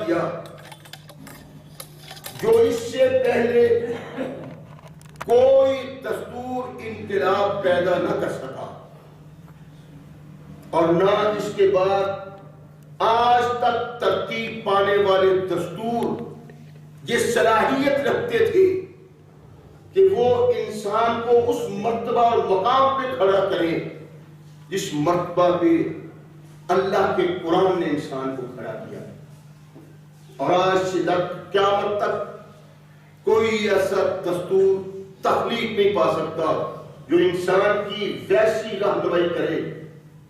کیا جو اس سے پہلے کوئی دستور انقلاب پیدا نہ کر سکا اور نہ اس کے بعد آج تک ترتیب پانے والے دستور یہ صلاحیت رکھتے تھے کہ وہ انسان کو اس مرتبہ اور مقام پہ کھڑا کریں جس مرتبہ پہ اللہ کے قرآن نے انسان کو کھڑا کیا. اور آج سے قیامت تک کوئی ایسا دستور تخلیق نہیں پا سکتا جو انسان کی ویسی رہنمائی کرے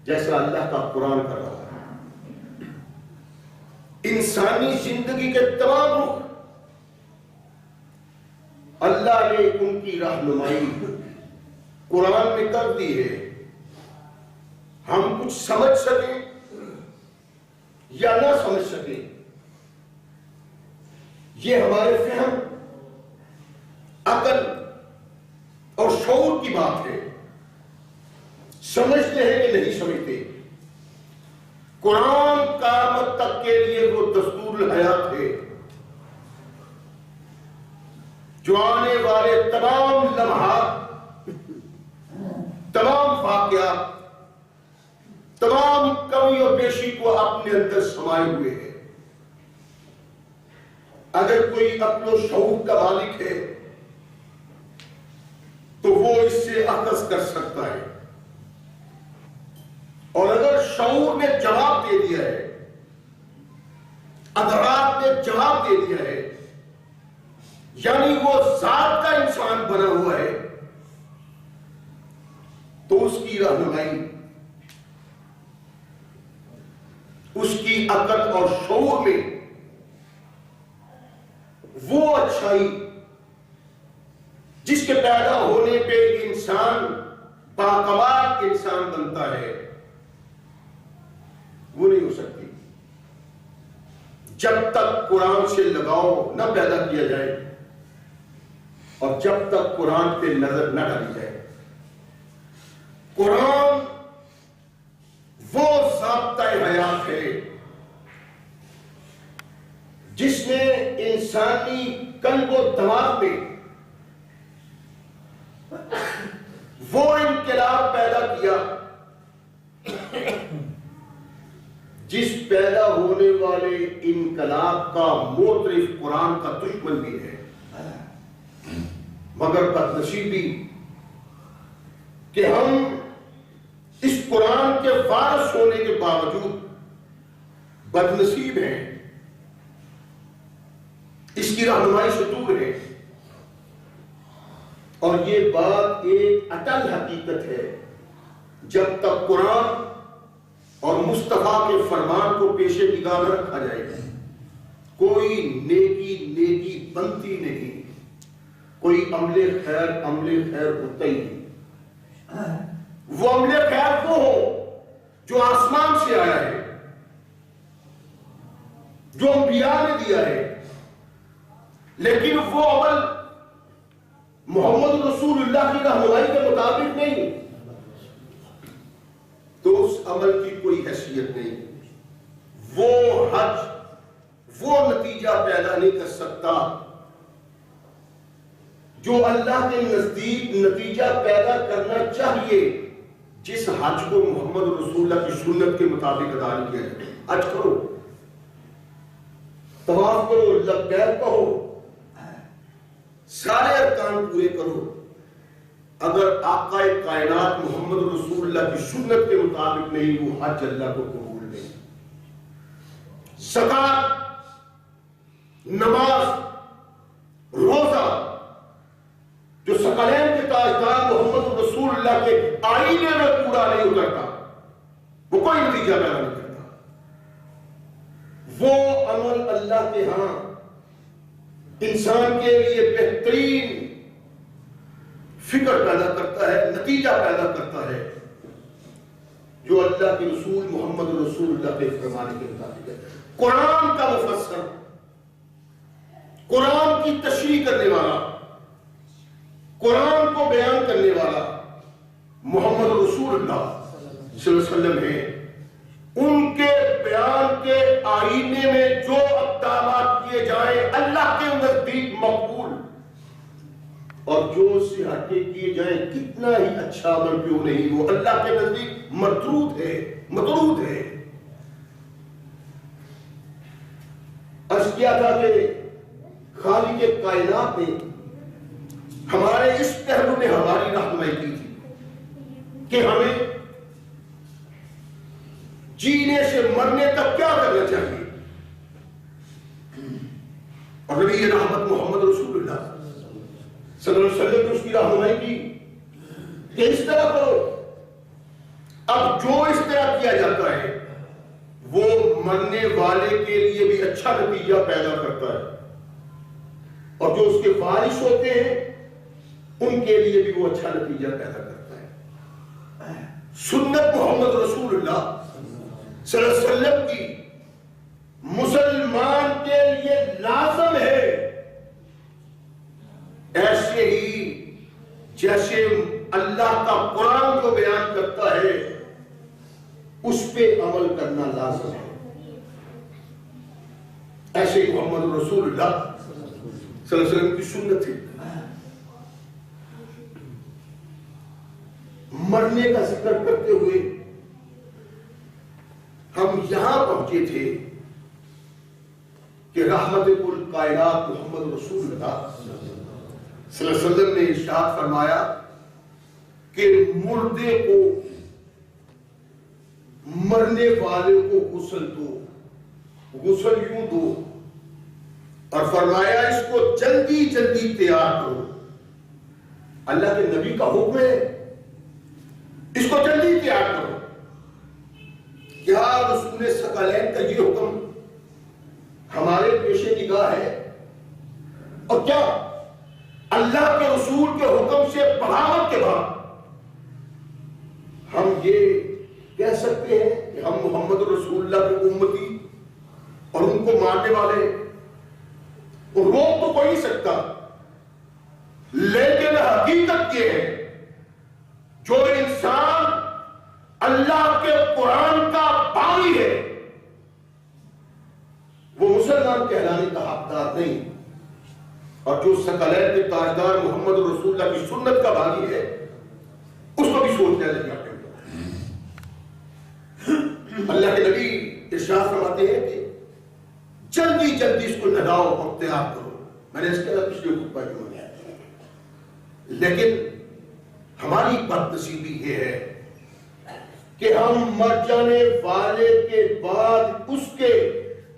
جیسا اللہ کا قرآن کر رہا ہے. انسانی زندگی کے تمام رخ اللہ نے ان کی رہنمائی قرآن میں کر دی ہے. ہم کچھ سمجھ سکیں یا نہ سمجھ سکیں یہ ہمارے فہم، عقل اور شعور کی بات ہے. سمجھتے ہیں کہ نہیں سمجھتے. قرآن قیامت تک کے لیے وہ دستور الحیات ہے جو آنے والے تمام لمحات، تمام واقعات، تمام کمی و بیشی کو اپنے اندر سمائے ہوئے ہیں. اگر کوئی عقل و شعور کا مالک ہے تو وہ اس سے اخذ کر سکتا ہے، اور اگر شعور نے جواب دے دیا ہے، ادراک نے جواب دے دیا ہے، یعنی وہ ذات کا انسان بنا ہوا ہے، تو اس کی رہنمائی، اس کی عقل اور شعور میں وہ اچھائی جس کے پیدا ہونے پہ انسان باکمال انسان بنتا ہے وہ نہیں ہو سکتی جب تک قرآن سے لگاؤ نہ پیدا کیا جائے اور جب تک قرآن پہ نظر نہ ڈالی جائے. قرآن وہ ضابطۂ حیات ہے جس نے انسانی قلب و دماغ میں وہ انقلاب پیدا کیا جس پیدا ہونے والے انقلاب کا موترف قرآن کا دشمن بھی ہے. مگر بدنصیبی کہ ہم اس قرآن کے وارث ہونے کے باوجود بدنصیب ہیں، اس کی رہنمائی سے دور ہے. اور یہ بات ایک اٹل حقیقت ہے، جب تک قرآن اور مصطفیٰ کے فرمان کو پیش نگاہ نہ رکھا جائے گا کوئی نیکی بنتی نہیں، کوئی عمل خیر ہوتا ہی نہیں. وہ عمل خیر وہ ہو جو آسمان سے آیا ہے، جو انبیاء نے دیا ہے، لیکن وہ عمل محمد رسول اللہ کی رہنمائی کے مطابق نہیں تو اس عمل کی کوئی حیثیت نہیں. وہ حج وہ نتیجہ پیدا نہیں کر سکتا جو اللہ کے نزدیک نتیجہ پیدا کرنا چاہیے جس حج کو محمد رسول اللہ کی سنت کے مطابق ادا کیا جائے. حج کرو، طواف کرو، لبیک کہو، سارے ارکان پورے کرو. اگر آقا کائنات محمد رسول اللہ کی سنت کے مطابق نہیں وہ حج اللہ کو قبول نہیں. زکات، نماز، روزہ جو ثقلین کے تاجدار محمد رسول اللہ کے آئینے میں پورا نہیں اترتا وہ کوئی نتیجہ پیدا نہیں کرتا. وہ عمل اللہ کے ہاں انسان کے لیے بہترین فکر پیدا کرتا ہے، نتیجہ پیدا کرتا ہے جو اللہ کے رسول محمد رسول اللہ کے فرمانے کے مطابق ہے. قرآن کا مفسر، قرآن کی تشریح کرنے والا، قرآن کو بیان کرنے والا محمد رسول اللہ صلی اللہ علیہ وسلم ہے. ان کے بیان کے آئینے میں جو کیے جائیں اللہ کے نزدیک مقبول، اور جو اس سے ہٹے کیے جائیں کتنا ہی اچھا عمل کیوں نہیں، وہ اللہ کے نزدیک مردود ہے، مطرود ہے۔ عرض کیا تھا کہ خالق کائنات نے ہمارے اس پہلو نے ہماری رہنمائی کی تھی کہ ہمیں جینے سے مرنے تک کیا کرنا چاہیے، اور نبی رحمت محمد رسول اللہ صلی اللہ علیہ وسلم نے اس کی رہنمائی کی کہ اس طرح کرو۔ اب جو اس طرح کیا جاتا ہے وہ مرنے والے کے لیے بھی اچھا نتیجہ پیدا کرتا ہے، اور جو اس کے وارث ہوتے ہیں ان کے لیے بھی وہ اچھا نتیجہ پیدا کرتا ہے۔ سنت محمد رسول اللہ صلی اللہ علیہ وسلم کی مسلمان کے لیے لازم ہے، ایسے ہی جیسے اللہ کا قرآن جو بیان کرتا ہے اس پہ عمل کرنا لازم ہے، ایسے ہی محمد رسول اللہ صلی اللہ علیہ وسلم کی سنت ہے۔ مرنے کا ذکر کرتے ہوئے ہم یہاں پہنچے تھے کہ رحمت کل کائنات محمد رسول اللہ صلی اللہ علیہ وسلم نے ارشاد فرمایا کہ مردے کو، مرنے والے کو غسل دو، غسل یوں دو، اور فرمایا اس کو جلدی جلدی تیار کرو۔ اللہ کے نبی کا حکم ہے اس کو جلدی تیار کرو۔ کیا رسول ثقلین کا یہ حکم ہمارے پیش نگاہ ہے؟ اور کیا اللہ کے رسول کے حکم سے بغاوت کے بعد ہم یہ کہہ سکتے ہیں کہ ہم محمد رسول اللہ کی امتی اور ان کو ماننے والے؟ روک تو کوئی نہیں سکتا، لیکن حقیقت یہ ہے جو انسان اللہ کے قرآن کا بانی ہے وہ مسلمان کہلانے کا حقدار نہیں، اور جو ثقلین کے تاجدار محمد رسول اللہ کی سنت کا بانی ہے اس کو بھی سوچنا چاہیے۔ اللہ کے نبی ارشاد فرماتے ہیں کہ جلدی جلدی اس کو لگاؤ اور تیار کرو۔ میں نے اس کے بعد پچھلے خطبہ میں بتایا، لیکن ہماری بدنصیبی یہ ہے کہ ہم مر جانے والے کے بعد اس کے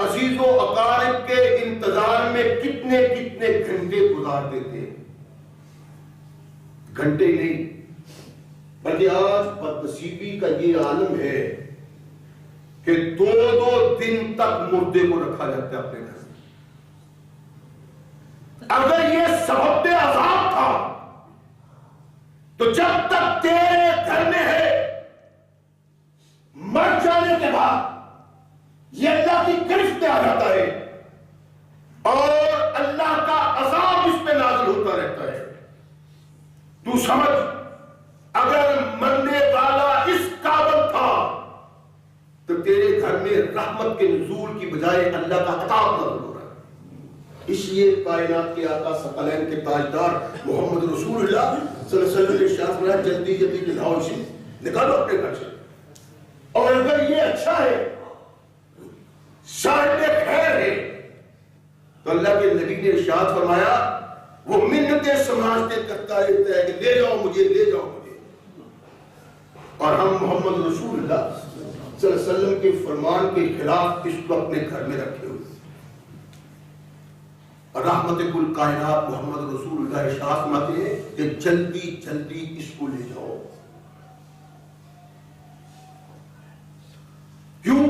عزیز و اقارب کے انتظار میں کتنے کتنے گھنٹے گزار دیتے ہیں، گھنٹے نہیں بلکہ آج بدنصیبی کا یہ عالم ہے کہ دو دن تک مردے کو رکھا جاتا ہے اپنے گھر میں۔ اگر یہ سبب عذاب تھا تو جب تک تیرے گھر میں ہے، مر جانے کے بعد یہ اللہ کی گرفت میں آ جاتا ہے اور اللہ کا عذاب اس پہ نازل ہوتا رہتا ہے۔ تو سمجھ، اگر مرنے والا اس قابل تھا تو تیرے گھر میں رحمت کے نزول کی بجائے اللہ کا عذاب نازل ہو رہا ہے۔ اس لیے کائنات کے آقا ثقلین کے تاجدار محمد رسول اللہ صلی اللہ علیہ وسلم نے ارشاد فرمایا جلدی جلدی نکالو، اسے نکالو اپنے گھر سے، اور اگر یہ اچھا ہے، صاحب خیر ہے، تو اللہ کے نبی نے ارشاد فرمایا وہ منتیں سماجتے کرتا رہتا ہے کہ لے جاؤ مجھے، لے جاؤ مجھے، اور ہم محمد رسول اللہ صلی اللہ علیہ وسلم کے فرمان کے خلاف اس کو اپنے گھر میں رکھے ہوئے۔ اور رحمت کل کائنات محمد رسول اللہ ارشاد فرماتے ہیں کہ جلدی جلدی اس کو لے جاؤ۔ کیوں؟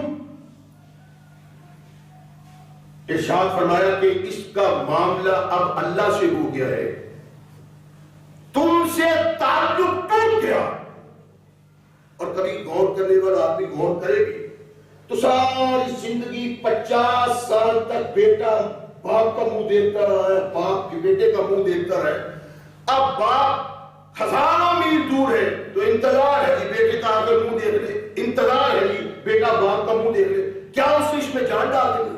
ارشاد فرمایا کہ اس کا معاملہ اب اللہ سے ہو گیا ہے، تم سے تعلق ٹوٹ گیا۔ اور کبھی غور کرنے والا آدمی غور کرے بھی تو ساری زندگی 50 سال تک بیٹا باپ کا منہ دیکھتا رہا ہے، باپ کے بیٹے کا منہ دیکھتا رہا ہے۔ اب باپ ہزاروں میل دور ہے تو انتظار ہے کہ بیٹے کا آگے منہ دیکھ لے، انتظار ہے کہ بیٹا باپ کا منہ دیکھ لے۔ کیا اس میں جان ڈال دیں؟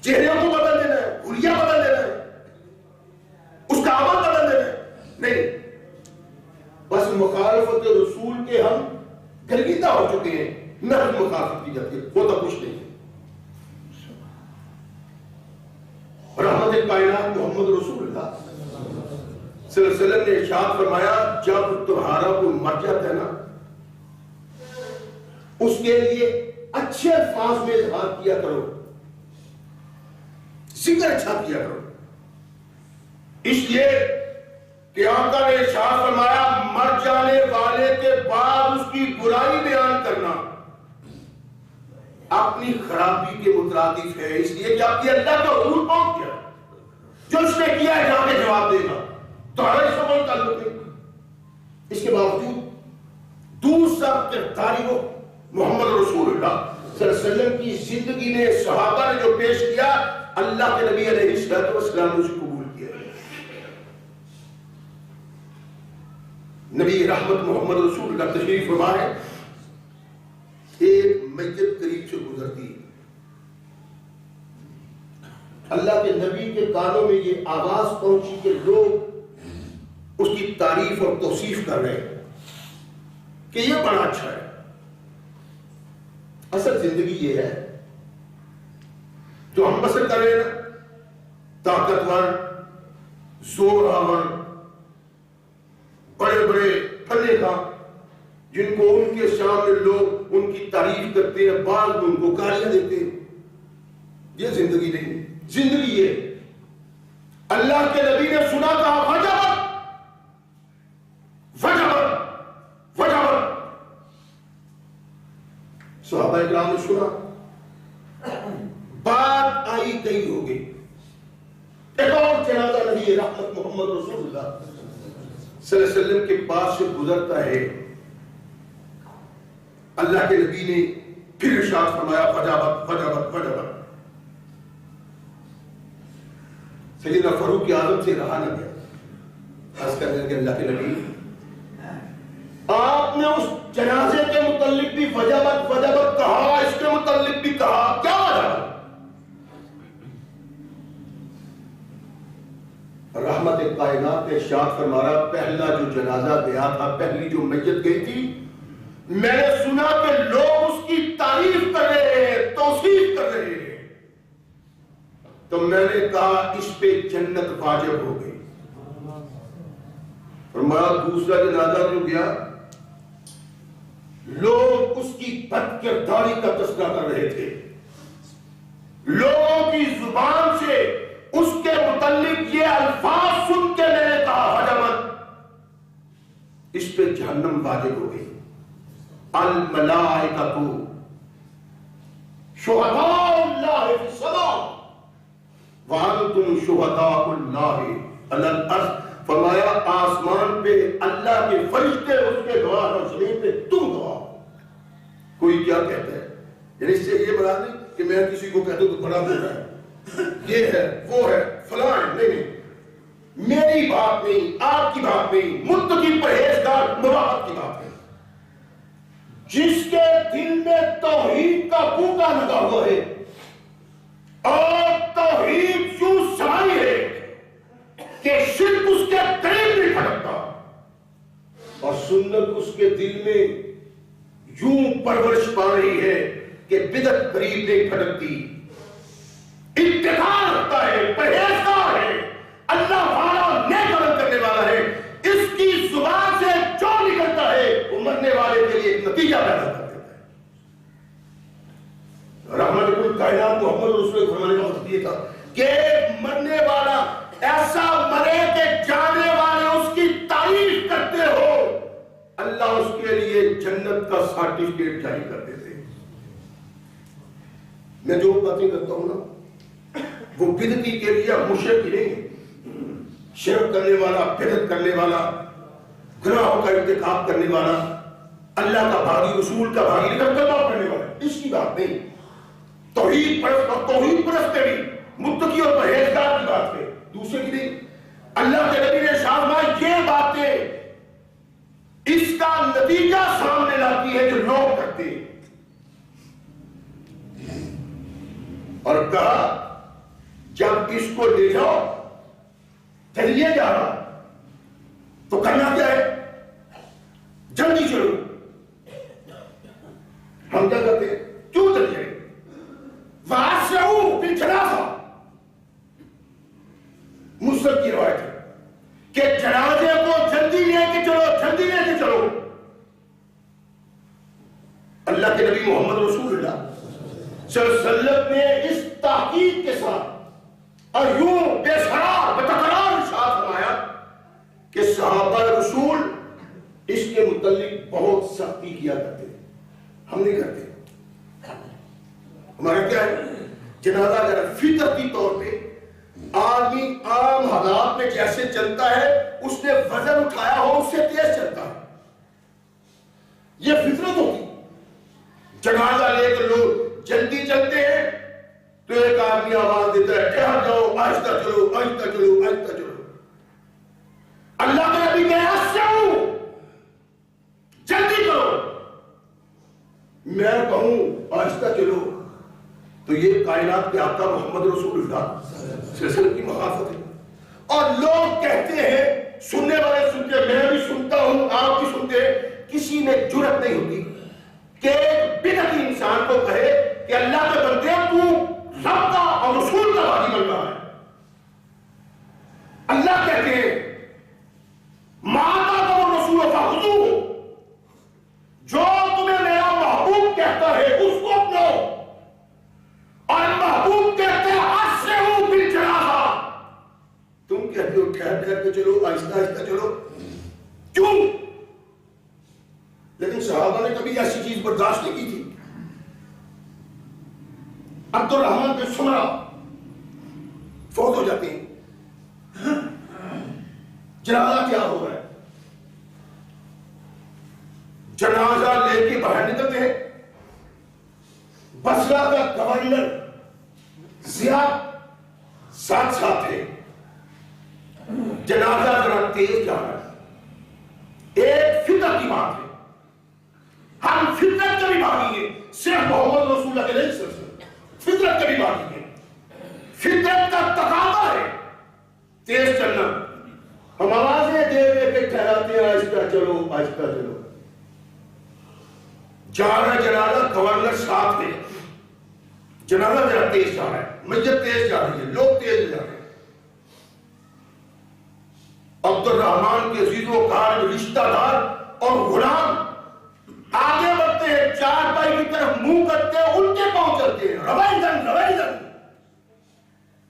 چہرے کو بدل دینا ہے، حلیہ بدل دینا ہے، اس کا عمل بدل دینا ہے، نہیں، بس مخالفت رسول کے ہم گرگیدہ ہو چکے ہیں، نہ مخالفت کی جاتی ہے، وہ تو کچھ نہیں ہے۔ رحمت کائنات محمد رسول اللہ صلی اللہ علیہ وسلم نے ارشاد فرمایا جب تمہارا کوئی مر جاتا ہے نا، اس کے لیے اچھے الفاظ میں اظہار کیا کرو، ذکر اچھا کیا کرو، اس لیے کہ آقا نے ارشاد فرمایا مر جانے والے کے بعد اس کی برائی بیان کرنا اپنی خرابی کے مترادف ہے، اس لیے کہ آپ کی اللہ کا حضور کون کیا جو اس نے کیا ہے جا کے جواب دے گا، تو ہمیں اس سے کوئی تعلق نہیں۔ اس کے باوجود دوسرا کردار وہ محمد رسول اللہ صلی اللہ علیہ وسلم کی زندگی نے، صحابہ نے جو پیش کیا، اللہ کے نبی علیہ السلام نے اسے قبول کیا۔ نبی رحمت محمد رسول اللہ تشریف فرما ہے، ایک میت قریب سے گزرتی، اللہ کے نبی کے کانوں میں یہ آواز پہنچی کہ لوگ اس کی تعریف اور توصیف کر رہے ہیں کہ یہ بڑا اچھا ہے۔ اصل زندگی یہ ہے جو ہم بسر کر رہے ہیں نا، طاقتور، زور آور، بڑے بڑے پھلے کا، جن کو ان کے سامنے لوگ ان کی تعریف کرتے ہیں، بعض ان کو گالیاں دیتے ہیں، یہ زندگی نہیں۔ زندگی یہ اللہ کے نبی نے سنا کہا وجبت وجبت وجبت، صحابہ اکرام نے سنا، بات آئی گئی ہو گئی، ایک اور جنازہ نبی رحمت محمد رسول اللہ صلی اللہ علیہ وسلم کے پاس سے گزرتا ہے، اللہ کے نبی نے پھر ارشاد فرمایا وجبت وجبت وجبت۔ سیدنا فاروق اعظم سے رہا نہ گیا، خاص کر کے اللہ کے نبی آپ نے اس جنازے کے متعلق بھی وجبت وجبت کہا، اس کے متعلق بھی کہا، کیا وجہ؟ رحمت کائنات نے ارشاد فرمایا پہلا جو جنازہ گیا تھا، پہلی جو میت گئی تھی، میں نے سنا کہ لوگ اس کی تعریف کر رہے ہیں، توصیف کر رہے ہیں، تو میں نے کہا اس پہ جنت واجب ہو گئی۔ فرمایا دوسرا جنازہ جو گیا، لوگ اس کی بد کرداری کا تذکرہ کر رہے تھے، لوگوں کی زبان سے اس کے متعلق یہ الفاظ سن کے میں نے کہا وجبت، اس پہ جہنم واجب ہو گئی۔ الملائکۃ شہداء اللہ فی السماء وانتم شہداء اللہ علی الارض، فرمایا آسمان پہ اللہ کے فرشتے اس کے گواہ اور زمین پہ تم گواہ۔ کوئی کیا کہتا ہے، یعنی اس سے یہ بنا نہیں کہ میں کسی کو کہتا ہوں تو بڑا بول رہا ہے، یہ ہے وہ ہے فلاں ہے، نہیں، میری بات نہیں، آپ کی بات نہیں، متقی پرہیزگار مراقبت کی بات ہے، جس کے دل میں توحید کا بھوکا لگا ہوا ہے اور توحید یوں سمائی ہے کہ شرک اس کے قریب نہیں پھٹکتا اور سنت اس کے دل میں یوں پرورش پا رہی ہے کہ بدعت قریب نہیں پھٹکتی، اتقاء رکھتا ہے، پرہیزگار ہے، اللہ والا، نیک عمل کرنے والا ہے، اس کی زبان سے جو نکلتا ہے وہ مرنے والے کے لیے ایک نتیجہ پیدا کر دیتا ہے۔ رحمت کائنات محمد رسول فرمانے کا مقصد یہ تھا کہ مرنے والا ایسا مرے کہ جانے والے اس کی تعریف کرتے ہو، اللہ اس کے لیے جنت کا سرٹیفکیٹ جاری کر دیتے ہیں۔ میں جو باتیں کرتا ہوں نا، وہ بدعتی کے لیے مشرک نہیں، شرک کرنے والا، بدعت کرنے والا، گناہوں کا ارتکاب کرنے والا، اللہ کا بھاگی، رسول کا بھاگی لیکن کلمہ پڑھنے والا، اس کی بات نہیں۔ توحید پرست اور توحید پرست بھی متقی اور پرہیزگار کی بات ہے، دوسرے کی نہیں۔ اللہ کے نبی نے ارشاد فرمایا یہ باتیں اس کا نتیجہ سامنے لاتی ہے جو لوگ کرتے ہیں، اور کہا جب اس کو لے جاؤ چلیے جا رہا تو کرنا کیا ہے؟ جلدی چلو. ہم کیا کرتے ہیں؟ کیوں چلیے واسعوا بالجنازہ. مسلم کی روایت ہے کہ جنازے کو جلدی لے کے چلو، جلدی لے کے چلو. اللہ کے نبی محمد رسول اللہ صلی اللہ علیہ وسلم نے اس تاکید کے ساتھ اور یوں بے قرار بتقرار ارشاد فرمایا کہ صحابہ رسول اس کے متعلق بہت سختی کیا کرتے. ہم نہیں کرتے. ہمارا کیا ہے؟ جنازہ اگر فطرتی طور پہ آدمی عام حالات میں جیسے چلتا ہے، اس نے وزن اٹھایا ہو اس سے تیز چلتا ہے. یہ فطرت ہوتی. جنازہ لے کر لوگ جلدی چلتے ہیں تو ایک آدمی آواز دیتا ہے ٹھہر جاؤ، آہستہ چلو، آہستہ چلو، آہستہ چلو. اللہ کے نبی کہے اسرعوا، جلدی کرو. میں کہوں آہستہ چلو تو یہ کائنات کے آقا محمد رسول اللہ صلی اللہ علیہ وسلم کی مخالفت ہے. اور لوگ کہتے ہیں، سننے والے سنتے ہیں، میں بھی سنتا ہوں، آپ بھی سنتے ہیں، کسی میں جرأت نہیں ہوتی کہ ایک بدعتی انسان کو کہے کہ اللہ کے بندے تو رب کا اور رسول کا بانی بن رہا ہے. اللہ کہتے ہیں ماتا کا رسول فخذوہ، جو تمہیں میرا محبوب کہتا ہے اس کو اپناؤ، اور محبوب کہتے ہیں اسرعوا بالجنازہ. تم کہتے ہو ٹھہر ٹھہر کے چلو، آہستہ آہستہ چلو. کیوں؟ لیکن صحابہ نے کبھی ایسی چیز برداشت نہیں کی تھی. عبد الرحمن بن سمرہ فوت ہو جاتے ہیں. جنازہ کیا ہو رہا ہے؟ جنازہ لے کے باہر نکلتے ہیں. بصرہ کا گورنر زیاد ساتھ ساتھ ہے. جنازہ ذرا تیز جا رہا ہے. ایک فطرت کی بات ہے. ہم فطرت کے بھی باغی ہیں، صرف محمد رسول اللہ کے نہیں سر فطرت کے بھی باغی ہیں. فطرت کا تقاضا ہے تیز چلنا. ہم آوازیں دے دے کے ٹھہراتے ہیں آہستہ چلو، آہستہ چلو. جا رہا جنازہ، گورنر ساتھ ہے. جنازہ ذرا تیز جا رہا ہے، میت تیز جا رہی ہے، لوگ تیز جا رہے ہیں. عبد الرحمن کے عزیز و کار رشتہ دار اور غلام آگے بڑھتے ہیں، چار پائی کی طرف منہ کرتے ہیں، ان کے پاؤں چلتے ہیں. رویدن رویدن،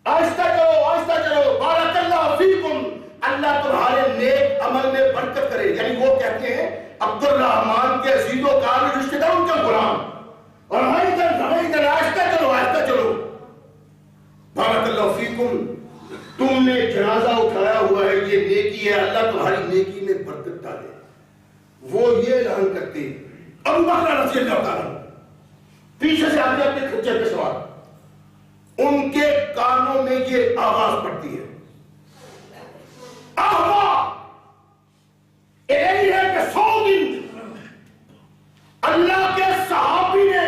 آہستہ چلو، آہستہ چلو. بارک اللہ فیکم، اللہ تمہارے نیک عمل میں برکت کرے. یعنی وہ کہتے ہیں عبد الرحمن کے عزیز و کار رشتہ دار، ان کے غلام. اور رویدن رویدن، آہستہ چلو، آہستہ چلو. بارک اللہ فیکم، تم نے جنازہ اٹھایا ہوا ہے، یہ نیکی ہے، اللہ تمہاری نیکی میں برکت ڈالے. وہ یہ اعلان کرتے ہیں. ابو بکر رضی اللہ تعالیٰ پیچھے سے آتے اپنے کھچر کے سوار، ان کے کانوں میں یہ آواز پڑتی ہے کہ 100 دن اللہ کے صحابی نے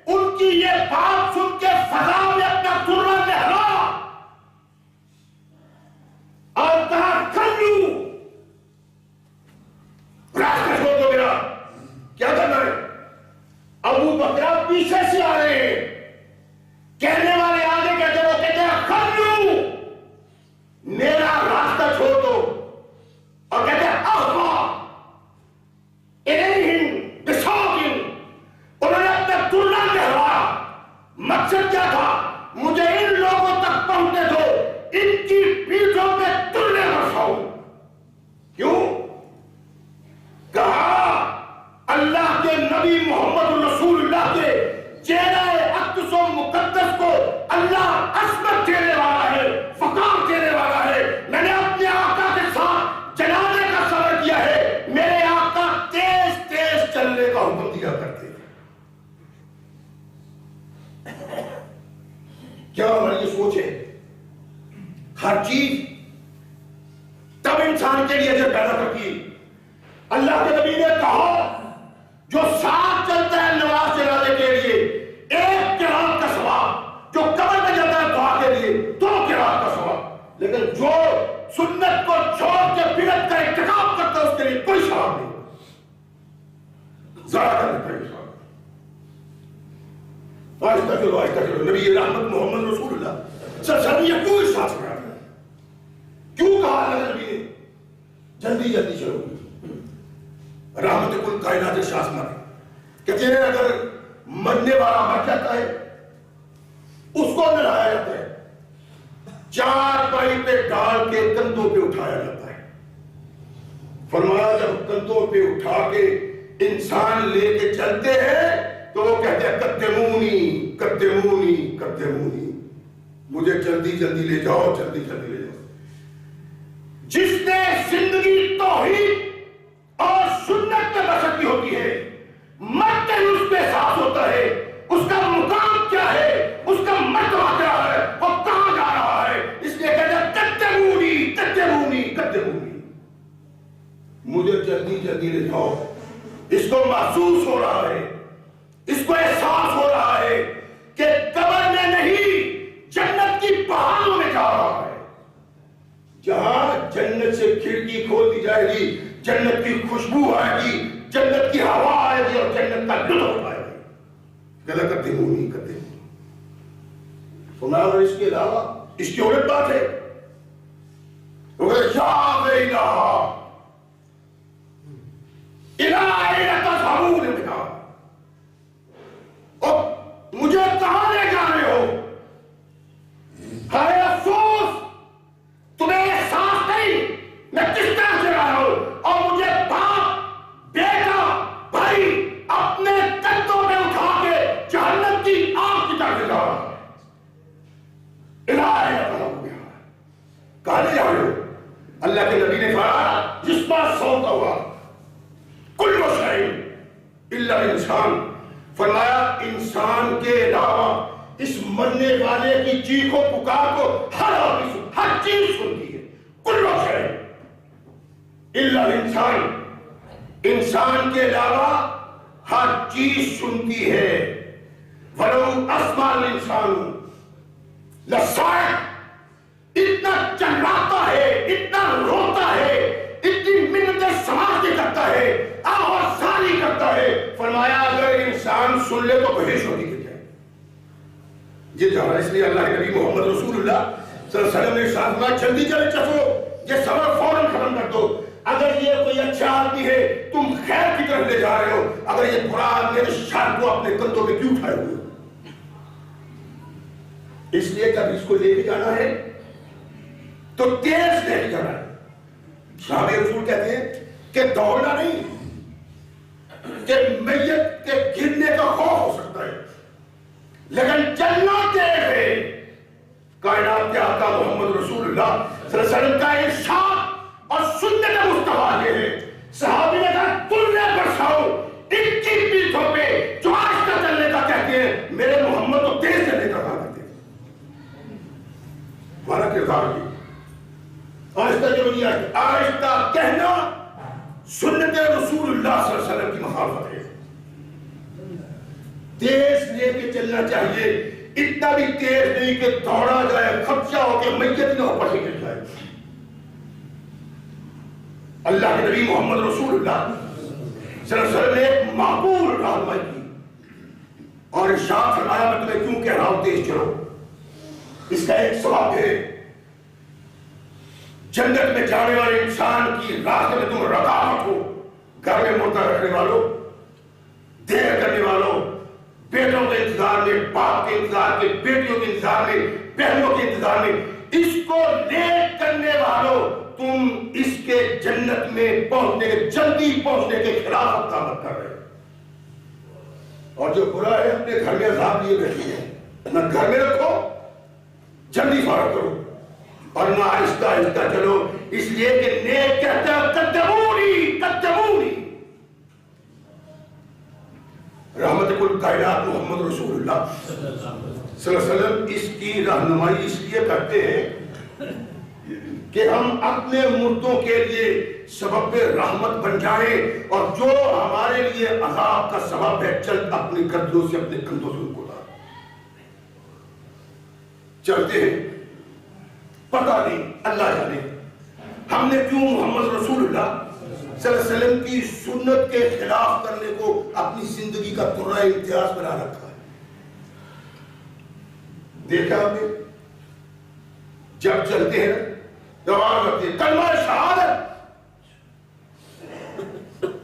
ان کی یہ بات سن کے فضا میں اپنا درہ لہرایا اور کہا کلو، راستہ چھوڑ دو میرا، کیا کرنا ہے؟ ابو بکر پیچھے سے آ رہے ہیں، کہنے والے آگے کہتے وہ کہتے ہیں خلو، میرا راستہ چھوڑ دو. اور کہتے ہیں اخوا الیہم بساقن، انہوں نے اپنا درہ لہرایا. مقصد کیا تھا؟ مجھے ان لوگوں تک پہنچنے دو، ان کی پیٹھوں پہ درے برساؤں. کیوں؟ کہا اللہ کے نبی محمد رسول اللہ کے چہرہ اقدس و مقدس کو اللہ عصمت دینے والا ہے، فخر دینے والا ہے. میں نے اپنے آقا کے ساتھ جنازے کا سفر کیا ہے، میرے آقا تیز تیز چلنے کا حکم دیا کرتے ہیں. کیا ہماری یہ سوچ ہے؟ ہر چیز تب انسان کے لیے اجر پیدا کرتی ہے. اللہ کے نبی نے کہا جو ساتھ چلتا ہے نماز جنازے کے لیے 1 قرات کا ثواب، جو قبر میں جاتا ہے دعا کے لیے 2 جو سنت کو چھوڑ کے بدعت کا ارتکاب کرتا ہے اس کے لیے کوئی ثواب نہیں، ضائع کرنے کا حساب۔ آہستہ چلو نبی رحمت محمد رسول اللہ صلی اللہ علیہ وسلم یہ کیوں ارشاد فرمایا؟ کیوں کہا اللہ نبی نے جلدی جلدی چلو؟ رحمت کل کائنات ارشاد فرماتے کہتے ہیں اگر مرنے والا مر جاتا ہے اس کو نہلایا جاتا ہے، چار پائی پہ ڈال کے کندھوں پہ اٹھایا جاتا ہے۔ فرمایا جب کندھوں پہ اٹھا کے انسان لے کے چلتے ہیں تو وہ کہتے ہیں قدمونی قدمونی قدمونی، مجھے جلدی جلدی لے جاؤ، جلدی جلدی لے جاؤ۔ جس نے زندگی توحید اور سنت میں بسر کی ہوتی ہے، مرتے ہی اس پہ احساس ہوتا ہے اس کا مقام کیا ہے، اس کا مرتبہ کیا ہے، وہ کہاں جا رہا ہے، اس لیے کہتے ہیں قدمونی قدمونی قدمونی، مجھے جلدی جلدی لے جاؤ۔ اس کو محسوس ہو رہا ہے، اس کو احساس ہو رہا ہے کہ قبر میں نہیں جنت کی پہاڑوں میں جا رہا ہے، جہاں جنت سے کھڑکی کھول دی جائے گی، جنت کی خوشبو آئے گی، جنت کی ہوا آئے گی اور جنت کا لطف آئے گی۔ کہتا قدمونی قدمونی۔ فرمایا اور اس کے علاوہ اس کی اور بات ہے، وہ یا ویلہا الہی تذہبون بہا، اور مجھے کہاں لے جا رہے ہو؟ ہائے افسوس، تمہیں احساس نہیں میں کس طرح سے رہا ہوں، اور مجھے باپ بیٹا بھائی اپنے کندھوں میں اٹھا کے جہنم کی آگ کی طرف جا رہا ہے۔ الہی تذہبون بہا، کہاں لے جا رہے ہو؟ اللہ کے نبی نے فرمایا جس بات سونتا ہوا کل شیء الا انسان، فرمایا انسان کے علاوہ اس مرنے والے کی چیخ و پکار کو ہر چیز سنتی ہے، کل شیء الا انسان، انسان کے علاوہ ہر چیز سنتی ہے۔ ولو اسمع الانسان لصائق، اتنا چلاتا ہے، اتنا روتا ہے، اتنی منتیں سماج کے کرتا ہے، آواز ساری کرتا ہے۔ فرمایا اگر انسان سن لے تو بہش ہوگی کہ جائے یہ جا رہا ہے۔ اس لیے اللہ کے نبی محمد رسول اللہ صلی اللہ علیہ وسلم نے ارشاد فرمایا جلدی جلدی چلو، یہ سفر فوراً ختم کر دو۔ اگر یہ کوئی اچھا آدمی ہے تم خیر کی طرف لے جا رہے ہو، اگر یہ برا آدمی ہے شر کو اپنے کندھوں پہ کیوں اٹھائے ہوئے؟ اس لیے جب اس کو لے کے جانا ہے تو تیز لے کے جانا ہے۔ صحابہ رسول کہتے ہیں کہ دوڑنا نہیں، کہ میت کے گرنے کا خوف ہو سکتا ہے لیکن چلنا تیز ہے۔ کائنات کے آقا محمد رسول اللہ صلی اللہ علیہ وسلم کا ارشاد اور سنت مصطفیٰ یہ ہے، صحابی نے کہا تم نے برساؤ ان کی پیٹھوں پہ جو آہستہ چلنے کا کہتے ہیں، میرے محمد تو تیز چلنے کا کہا کرتے ہیں۔ ہمارا کردار یہ آہستہ چلو، یہ آہستہ کہنا سنت رسول اللہ صلی اللہ علیہ وسلم کی مخالفت ہے۔ تیز لے کے چلنا چاہیے، اتنا بھی تیز نہیں کہ دوڑا جائے، خدشہ ہو کے میت نہ اوپر سے گر جائے۔ اللہ کے نبی محمد رسول اللہ صلی اللہ علیہ وسلم نے ایک معقول رہنمائی کی اور ارشاد فرمایا میں تمہیں کیوں کہہ رہا ہوں تیز چلو، اس کا ایک سبب ہے جنت میں جانے والے انسان کی راستے میں تم رکاوٹ ہو، گھر میں مردہ رکھنے والوں، دیر کرنے والوں، بیٹوں کے انتظار میں، باپ کے انتظار میں، بیٹیوں کے انتظار میں، بہنوں کے انتظار میں، اس کو لیٹ کرنے والوں، تم اس کے جنت میں پہنچنے، جلدی پہنچنے کے خلاف اقدامات کر رہے ہو۔ اور جو برا ہے اپنے گھر میں عذاب لیے بیٹھی ہے، نہ گھر میں رکھو، جلدی فارغ کرو اور نہ آہستہ آہستہ چلو، اس لیے کہ نیک کہتا ہے قدمونی قدمونی۔ رحمت کل کائنات محمد رسول اللہ صلی اللہ علیہ وسلم اس کی رہنمائی اس لیے کرتے ہیں کہ ہم اپنے مردوں کے لیے سبب رحمت بن جائیں، اور جو ہمارے لیے عذاب کا سبب ہے چل اپنے گردوں سے، اپنے کندھوں سے ان کو لا چلتے ہیں۔ پتہ نہیں، اللہ جانے ہم نے کیوں محمد رسول اللہ صلی اللہ علیہ وسلم کی سنت کے خلاف کرنے کو اپنی زندگی کا طرہ امتیاز بنا رکھا ہے۔ دیکھا آپ نے جب چلتے ہیں آواز آتی ہے کلمہ شہادت،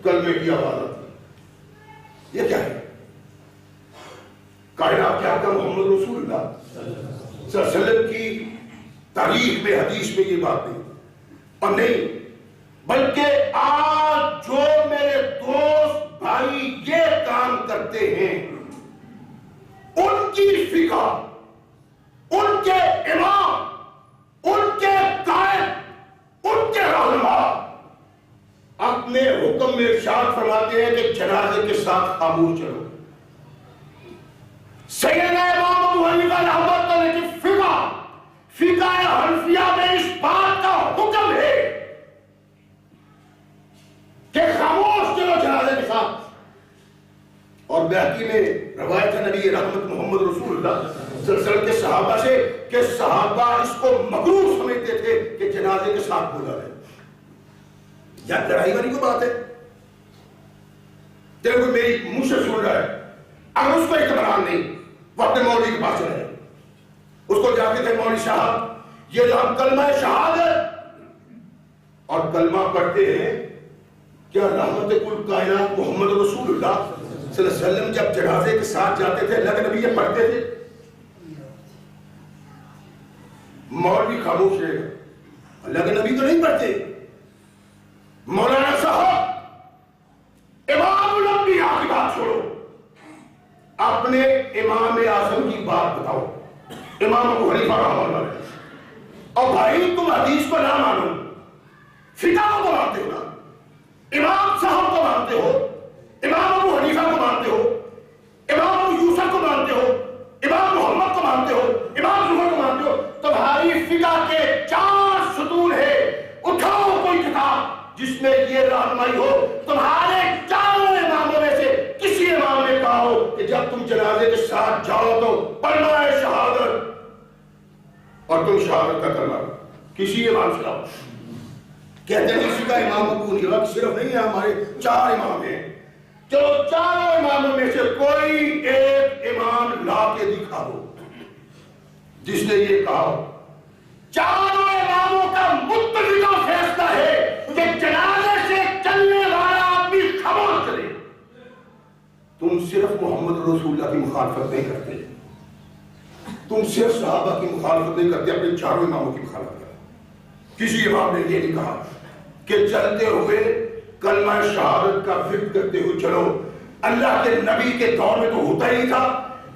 کلمے کی آواز آتی ہے، یہ کیا ہے؟ کائنات کے آقا محمد رسول اللہ صلی اللہ علیہ وسلم کی تاریخ میں حدیث میں یہ بات نہیں، اور نہیں بلکہ آج جو میرے دوست بھائی یہ کام کرتے ہیں ان کی فقہ، ان کے امام، ان کے قائد، ان کے رہنما اپنے حکم میں ارشاد فرماتے ہیں کہ جنازے کے ساتھ خاموش چلو۔ سیدنا امام ابو حنیفہ رحمۃ اللہ کی فقہ حنفیہ میں اس بات کا حکم ہے کہ خاموش چلو جنازے کے ساتھ۔ اور بہقی میں روایت ہے نبی رحمت محمد رسول اللہ صلی اللہ علیہ وسلم کے صحابہ سے کہ صحابہ اس کو مکروہ سمجھتے تھے کہ جنازے کے ساتھ بولا ہے۔ یا لڑائی والی کو بات ہے، تیرے کو میری منہ سے سن رہا ہے، اگر اس کو اطمینان نہیں وہ اپنے مولوی کے پاس چلے، اس کو جا کے کہ مولوی صاحب یہ جو ہم کلمہ شہادت اور کلمہ پڑھتے ہیں کیا رحمت کل کائنات محمد رسول اللہ صلی اللہ علیہ وسلم جب جنازے کے ساتھ جاتے تھے اللہ کے نبی یہ پڑھتے تھے؟ مولوی خاموش رہے گا، اللہ کے نبی تو نہیں پڑھتے۔ مولانا صاحب امام الانبیاء کی بات چھوڑو، اپنے امام اعظم کی بات بتاؤ، امام ابو حنیفہ رحمۃ اللہ علیہ۔ اور بھائی تم حدیث کو نہ مانو، فقہ کو مانتے ہو نا، امام صاحب کو مانتے ہو، امام ابو حنیفہ کو مانتے ہو، امام ابو یوسف کو مانتے ہو، امام محمد کو مانتے ہو، امام زہر کو مانتے ہو، تمہاری فقہ کے 4 ستون ہے، اٹھاؤ کوئی کتاب جس میں یہ رہنمائی ہو تمہارے 4 اماموں میں سے کسی امام نے کہا ہو کہ جب تم جنازے کے ساتھ جاؤ تو پڑھنا ہے شہادت اور تم شہادت کا کلمہ، کسی امام سے لاؤ۔ کہتے ہیں اسی کا امام ابو حنیفہ صرف نہیں ہے، ہمارے 4 امام ہیں، چلو 4 اماموں میں سے کوئی ایک امام لا کے دکھا دو جس نے یہ کہا ہو۔ 4 اماموں کا متفقہ فیصلہ ہے کہ جنازے سے چلنے والا آدمی خاموش چلے۔ تم صرف محمد رسول اللہ کی مخالفت نہیں کرتے، تم صرف صحابہ کی مخالفت نہیں کرتے، اپنے 4 اماموں کی مخالفت کرتے۔ کسی امام نے یہ نہیں کہا کہ چلتے ہوئے کلمہ شہادت کا ذکر کرتے ہوئے چلو، اللہ کے نبی کے دور میں تو ہوتا ہی تھا،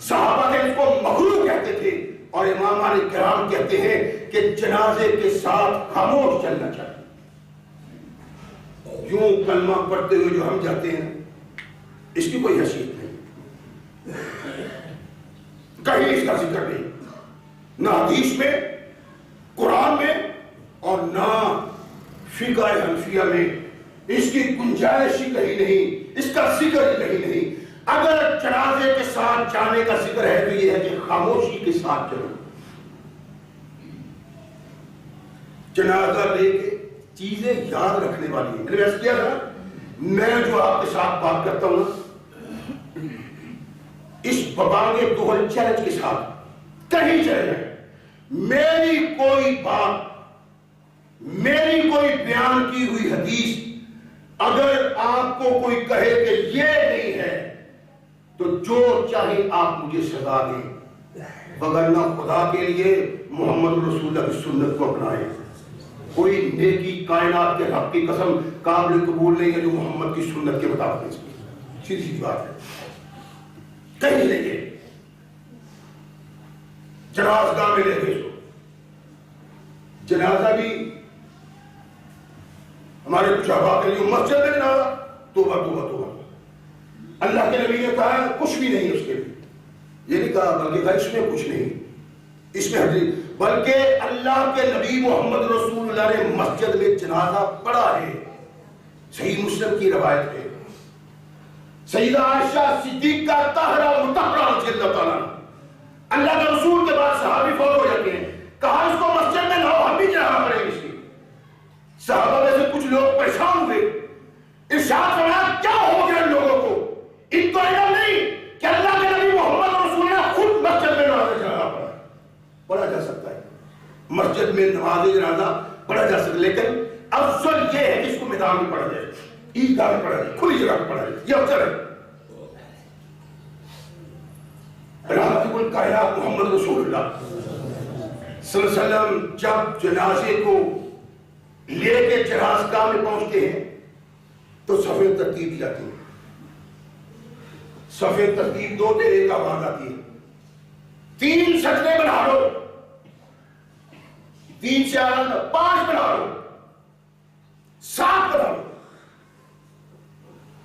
صحابہ نے اس کو مکروہ کہتے تھے، اور امامان کرام کہتے ہیں کہ جنازے کے ساتھ خاموش چلنا چاہیے۔ یوں کلمہ پڑھتے ہوئے جو ہم جاتے ہیں اس کی کوئی حیثیت نہیں، کہیں اس کا ذکر نہیں، نہ حدیث میں، قرآن میں، اور نہ فقہ حنفیہ میں اس کی گنجائش ہی کہیں نہیں، اس کا ذکر ہی کہیں نہیں۔ اگر جنازے کے ساتھ جانے کا ذکر ہے تو یہ ہے کہ خاموشی کے ساتھ چلو۔ جنازہ لے کے چیزیں یاد رکھنے والی ہیں، میں نے کیا تھا، میں جو آپ کے ساتھ بات کرتا ہوں اس ببانگ دوہل چیلنج کے ساتھ کہیں چلے جائیں، میری کوئی بات، میری کوئی بیان کی ہوئی حدیث اگر آپ کو کوئی کہے کہ یہ نہیں ہے تو جو چاہے آپ مجھے سزا دیں، وگرنہ خدا کے لیے محمد رسول اللہ کی سنت کو اپنائیں۔ کوئی نیکی کائنات کے رب کی قسم قابل قبول نہیں ہے جو محمد کی سنت کے مطابق نہیں سکتی، سیدھی سی بات ہے۔ کہیں لے گئے جنازگاہ میں لے گئے، جنازہ بھی ہمارے کچھ آبا کے لیے مسجد میں جنازہ، توبہ توبہ توبہ، اللہ کے نبی نے کہا کچھ بھی نہیں اس کے لیے، یہ نہیں کہا بلکہ کہا اس میں کچھ نہیں، اس میں حدیث، بلکہ اللہ کے نبی محمد رسول اللہ نے مسجد میں جنازہ پڑھا ہے، صحیح مسلم کی روایت ہے۔ سیدہ عائشہ صدیقہ طاہرہ مطہرہ رضی اللہ تعالیٰ عنہ، اللہ کے رسول کے بعد صحابی فوت ہو جاتے ہیں، کہا اس کو مسجد میں لاؤ پڑھا جا سکتا ہے، مسجد میں نماز جنازہ پڑھا جا سکتا ہے، لیکن افضل یہ ہے کہ اس کو میدان میں پڑھا جائے، عیدگاہ میں پڑھا جائے، کھلی جگہ میں پڑھا جائے، یہ افضل ہے۔ رحمت الکائنات محمد رسول اللہ صلی اللہ علیہ وسلم جب جنازے کو لے کے جنازگاہ میں پہنچتے ہیں تو صفیں ترتیب دی جاتی ہیں، صفیں ترتیب دو دے ایک آواز آتی ہے، 3 سجدے بنا لو، 3 سے آگے 5 بنا لو، 7 بنا لو۔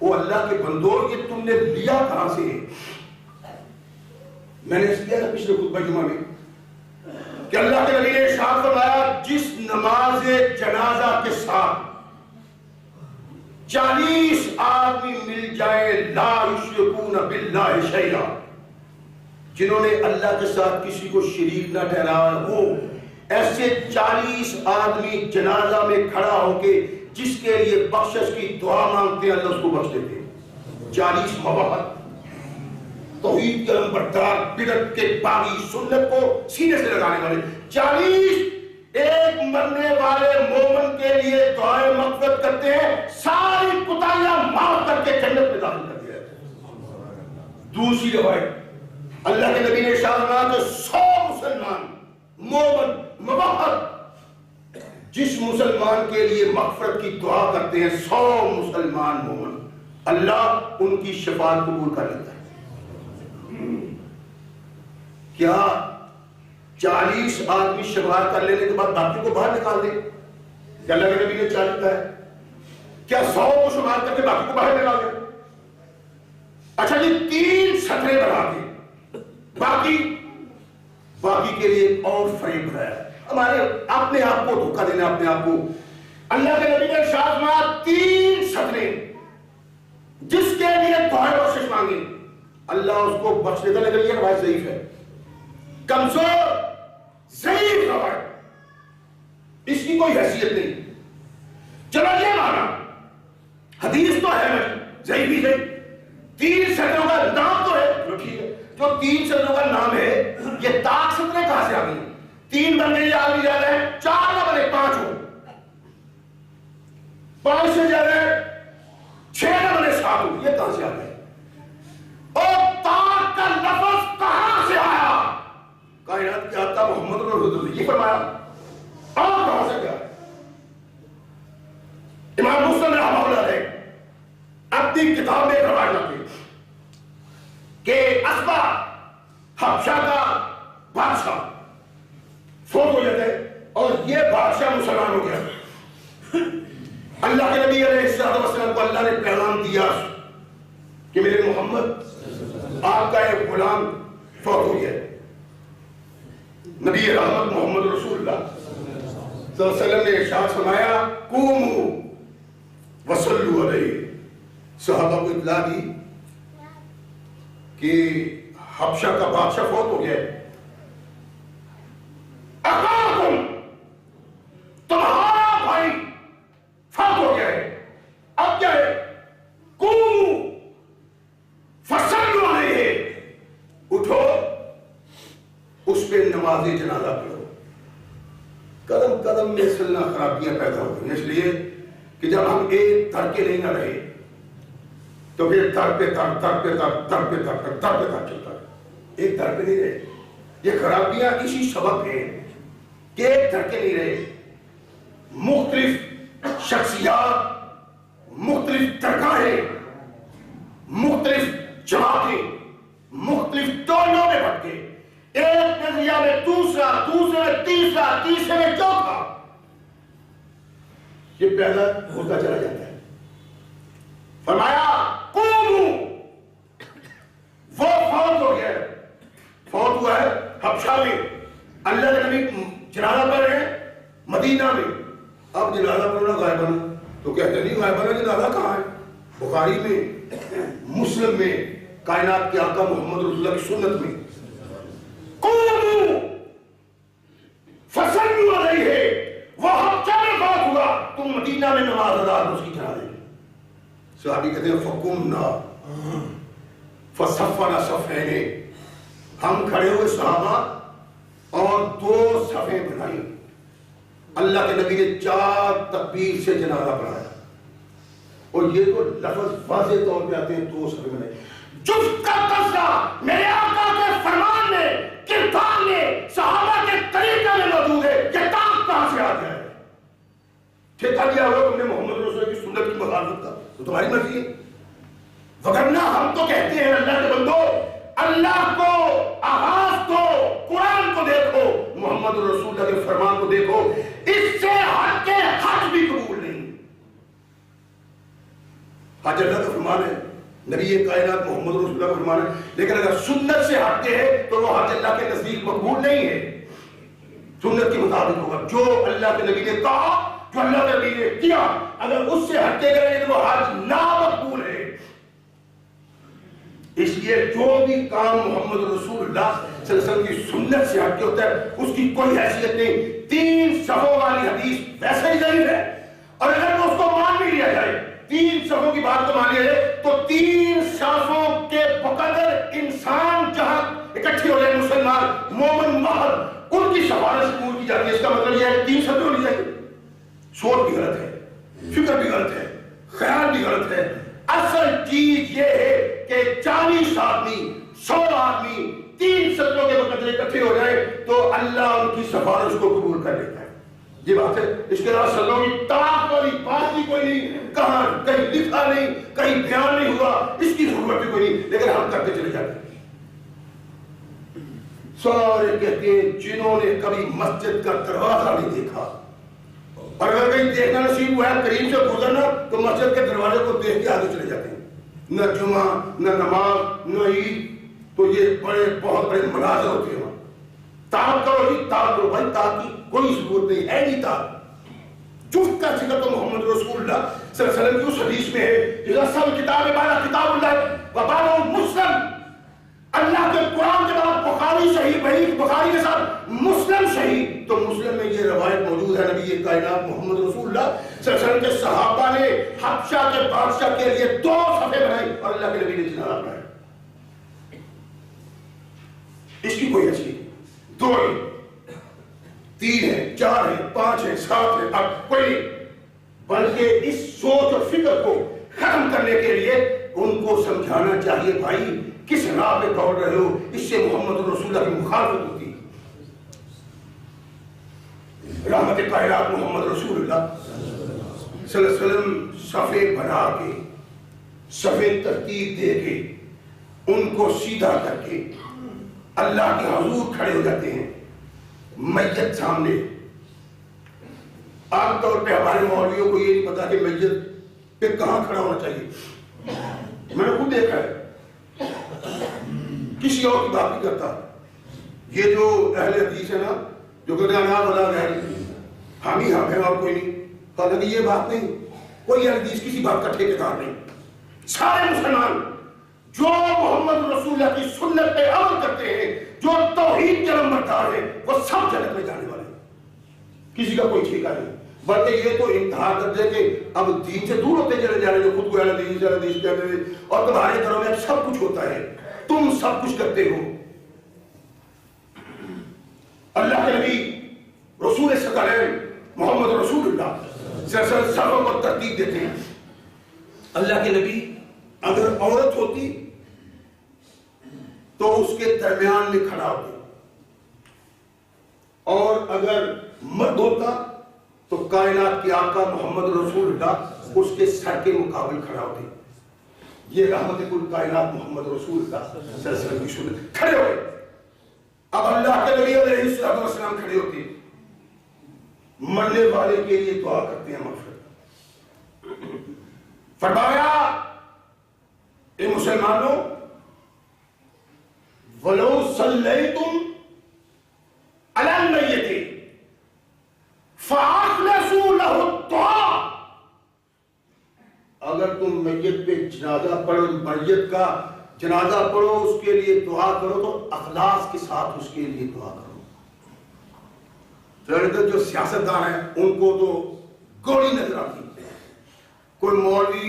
وہ اللہ کے بندوں، یہ تم نے لیا کہاں سے ہے؟ میں نے اس کیا تھا پچھلے خطبہ جمعہ میں کہ اللہ کے نبی نے ارشاد فرمایا جس نماز جنازہ کے ساتھ 40 آدمی مل جائے لا یشرکون باللہ شیئا، جنہوں نے اللہ کے ساتھ کسی کو شریک نہ ٹھہرایا ہو، ایسے 40 آدمی جنازہ میں کھڑا ہو کے جس کے لیے بخشش کی دعا مانگتے ہیں اللہ اس کو بخش دیتے ہیں۔ 40 موحد توحید کے نمبردار، بدعت کے باغی، سنت کو سینے سے لگانے والے 40 ایک مرنے والے مومن کے لیے دعائیں مغفرت کرتے ہیں، ساری کوتاہیاں معاف کر کے جنت میں داخل کر دیا۔ دوسری روایت اللہ کے نبی نے ارشاد فرمایا کہ 100 مسلمان مومن موحد جس مسلمان کے لیے مغفرت کی دعا کرتے ہیں، 100 مسلمان مومن، اللہ ان کی شفاعت قبول کر لیتا ہے۔ کیا 40 آدمی شفاعت کر لینے کے بعد باقی کو باہر نکال دیں؟ کیا اللہ کے نبی نے 40 کہا ہے؟ کیا 100 کو شفاعت کر کے باقی کو باہر نکال دیں؟ اچھا جی 3 سطریں بنا کے باقی کے لیے اور فریب بنایا، ہمارے اپنے آپ کو دھوکہ دینا، اپنے آپ کو۔ اللہ کے نبی نے ارشاد فرمایا 3 سطریں جس کے لیے دعائیں بخشش مانگے اللہ اس کو بخش دیتا، لیکن یہ روایت ضعیف ہے، کمزور ضعیف روایت، اس کی کوئی حیثیت نہیں۔ چلو یہ مانا حدیث تو ہے ضعیف ہی صحیح، 3 سطروں کا نام تو ہے، ٹھیک ہے، جو 3 سطروں کا نام ہے یہ طاق سطریں کہاں سے آ گئی؟ 3 بن گئی آدمی زیادہ ہے، 4 نہ بنے 5 ہو، 5 سے زیادہ ہے 6 نہ بنے 7 ہو، یہ کہاں سے آ گئے؟ اور طاق کا لفظ کہاں سے آیا؟ کائنات کے آقا محمد رسول اللہ یہ فرمایا، آپ کہاں سے کیا ہے؟ امام مسلم رحمہ اللہ نے اپنی کتاب میں روایت لاتے کہ اسبا حبشہ کا بادشاہ فوت ہو جاتا ہے اور یہ بادشاہ مسلمان ہو گیا۔ اللہ کے نبی علیہ السلام کو اللہ نے پیغام دیا کہ میرے محمد آپ کا ایک غلام فوت ہو گیا۔ نبی رحمت محمد رسول اللہ صلی اللہ علیہ وسلم نے ارشاد فرمایا قوموا وصلوا علیہ، صحابہ کو اطلاع دی کہ حبشہ کا بادشاہ فوت ہو گیا ہے، اخاکم تمہارا بھائی فوت ہو گیا ہے، اب کیا ہے؟ قوموا فصلوا علیہ، اٹھو اس پہ نماز جنازہ پڑھو۔ قدم قدم میں سلنا خرابیاں پیدا ہو گئی، اس لیے کہ جب ہم ایک در کے نہیں نہ رہے تو پھر در پہ چلتا ہے، ایک در پہ نہیں رہے۔ یہ خرابیاں اسی سبب ہیں کہ ایک در کے نہیں رہے، مختلف شخصیات، مختلف درگاہیں، مختلف جماعتیں، مختلف ٹولوں میں بٹ گئے، ایک نظریہ میں دوسرا، دوسرے میں تیسرا، تیسرے میں چوتھا، یہ پیدا ہوتا چلا جاتا ہے۔ فرمایا قوموا، وہ فوت ہو گیا ہے، فوت ہوا ہے حبشہ میں، اللہ کے نبی جنازہ پڑھ رہے ہیں مدینہ میں۔ اب جنازہ پڑھنا غائبانہ تو کہتے نہیں غائبانہ جنازہ کہاں ہے؟ بخاری میں، مسلم میں، کائنات کے آقا محمد رسول اللہ کی سنت میں۔ قوموا فصلوا علیہ، وہ حبشہ میں فوت ہوا، تم مدینہ میں نماز ادا کرو اس کی جنازے میں۔ صحابی کہتے ہیں فقمنا فصفنا صفین، ہم کھڑے ہوئے صحابہ اور صفیں بنائی، اللہ کے نبی نے 4 تکبیر سے جنازہ پڑھایا، اور یہ تو لفظ واضح طور پہ آتے ہیں 2 صفیں بنائے. جس کا تذکرہ میرے آقا کے فرمان میں، کردار میں، صحابہ کے طریقے میں موجود ہے، یہ کام کہاں سے آ گیا ہے؟ ٹھیکہ دیا ہوا تم نے محمد رسول اللہ کی سنت کی مخالفت کا، تو تمہاری مرضی ہے. وگرنہ ہم تو کہتے ہیں اللہ کے بندو، اللہ کو، آغاز کو، قرآن کو دیکھو، محمد رسول اللہ کے فرمان کو دیکھو، اس سے ہٹ کے حج بھی قبول نہیں. حج اللہ کا فرمان ہے، نبی کائنات محمد رسول اللہ کا فرمان ہے، لیکن اگر سنت سے ہٹتے ہیں تو وہ حج اللہ کے نزدیک مقبول نہیں ہے. سنت کے مطابق ہوگا، جو اللہ کے نبی نے کہا، جو اللہ کے نبی نے کیا، اگر اس سے ہٹے گئے تو وہ حج نامقبول ہے. اس لیے جو بھی کام محمد رسول اللہ صلی اللہ علیہ وسلم کی سنت سے ہٹ کے ہوتا ہے اس کی کوئی حیثیت نہیں. 3 صفوں والی حدیث ویسے ہی ضعیف ہے، اور اگر اس کو مان بھی لیا جائے، 3 صفوں کی بات کو مان لیا جائے، تو 3 صفوں کے بقدر انسان جہاں اکٹھے ہو جائے، مسلمان مومن مرد، ان کی سفارش قبول کی جاتی ہے. اس کا مطلب یہ ہے 3 صفیں ہونی چاہیے. سوچ بھی غلط ہے، فکر بھی غلط ہے، خیال بھی غلط ہے. اصل چیز یہ ہے کہ 40 آدمی، 100 آدمی 3 صدروں کے مقدر اکٹھے ہو جائے تو اللہ ان کی سفارش کو قبول کر لیتا ہے. یہ بات ہے. اس کے علاوہ صدروں کی طاقت والی بات بھی کوئی نہیں، کہاں کہیں لکھا نہیں، کہیں بیان نہیں ہوا، اس کی ضرورت بھی کوئی نہیں، لیکن ہم کرتے چلے جاتے ہیں. سارے کہتے ہیں جنہوں نے کبھی مسجد کا دروازہ نہیں دیکھا، اور اگر کہیں دیکھنا نصیب ہوا ہے قریب سے گزرنا تو مسجد کے دروازے کو دیکھ کے آگے چلے جاتے ہیں. نہ جمعہ، نہ نماز، نہ عید، تو یہ بہت بڑے مناظر ہوتے ہیں. طاق کرو جی، طاق کرو بھائی، طاق کی کوئی ضرورت نہیں ہے. نہیں طاق جفت کا ذکر تو محمد رسول اللہ صلی اللہ علیہ وسلم کی اس حدیث میں ہے، سب کتاب بعد کتاب اللہ وبعدہ مسلم. اللہ کے قرآن کے بعد بخاری صحیح، بھائی بخاری کے ساتھ مسلم صحیح. تو مسلم میں یہ روایت موجود ہے، نبی کائنات محمد رسول اللہ صلی اللہ علیہ وسلم کے صحابہ نے حبشہ کے بادشاہ کے لیے 2 صفیں بنائی اور اللہ کے نبی نے جنازہ پڑھایا. اس کی کوئی حیثیت 2 ہے، 3 ہے، 4 ہے، 5 ہے، 7 ہے، اب کوئی نہیں. بلکہ اس سوچ اور فکر کو ختم کرنے کے لیے ان کو سمجھانا چاہیے بھائی کس راہ پہ دوڑ رہے ہو، اس سے محمد رسول اللہ کی مخالفت ہوتی ہے. رحمت کائنات محمد رسول اللہ صلی اللہ علیہ وسلم صفیں بنا کے، صفیں ترتیب دے کے، ان کو سیدھا کر کے اللہ کے حضور کھڑے ہو جاتے ہیں. میت سامنے. عام طور پہ ہمارے مولویوں کو یہ نہیں پتا کہ میت پہ کہاں کھڑا ہونا چاہیے. میں نے خود دیکھا ہے، کسی اور کی بات نہیں کرتا. یہ جو اہل حدیث ہے نا، جو کہتے ہیں نام اللہ غیر، ہم ہی ہم ہیں اور کوئی نہیں. حالانکہ یہ بات نہیں، کوئی اہل حدیث کسی بات کا ٹھیکیدار نہیں. سارے مسلمان جو محمد رسول اللہ کی سنت پہ عمل کرتے ہیں، جو توحید کے نمبردار ہیں، وہ سب جنت میں جانے والے ہیں. کسی کا کوئی ٹھیکہ نہیں. بلکہ یہ تو انتہا کر دے کہ اب دین سے دور ہوتے چلے جا رہے، جو خود کو اہل حدیث کہتے ہیں، اور تمہارے گھروں میں سب کچھ ہوتا ہے، تم سب کچھ کرتے ہو. اللہ کے نبی رسول ثقلین محمد رسول اللہ صلی اللہ علیہ وسلم سبوں کو ترتیب دیتے ہیں. اللہ کے نبی اگر عورت ہوتی تو اس کے درمیان میں کھڑا ہوتے، اور اگر مرد ہوتا تو کائنات کے آقا محمد رسول اللہ اس کے سر کے مقابل کھڑا ہوتے. یہ رحمت کل کائنات محمد رسول اللہ صلی اللہ علیہ وسلم کی سنت. کھڑے ہوئے. اب اللہ کے نبی علیہ السلام کھڑے ہوتے، مرنے والے کے لیے دعا کرتے ہیں مغفرت. فرمایا اے مسلمانوں، وَلَوْ صَلَّيْتُمْ عَلَى الْمَيِّتِ فَأَخْلَصُوا لَهُ الدُّعَاءَ، اگر تم میت پہ جنازہ پڑھو، میت کا جنازہ پڑھو، اس کے لیے دعا کرو تو اخلاص کے ساتھ اس کے لیے دعا کرو. جو سیاستدان ہیں ان کو تو گولی نظر آتی. کوئی مولوی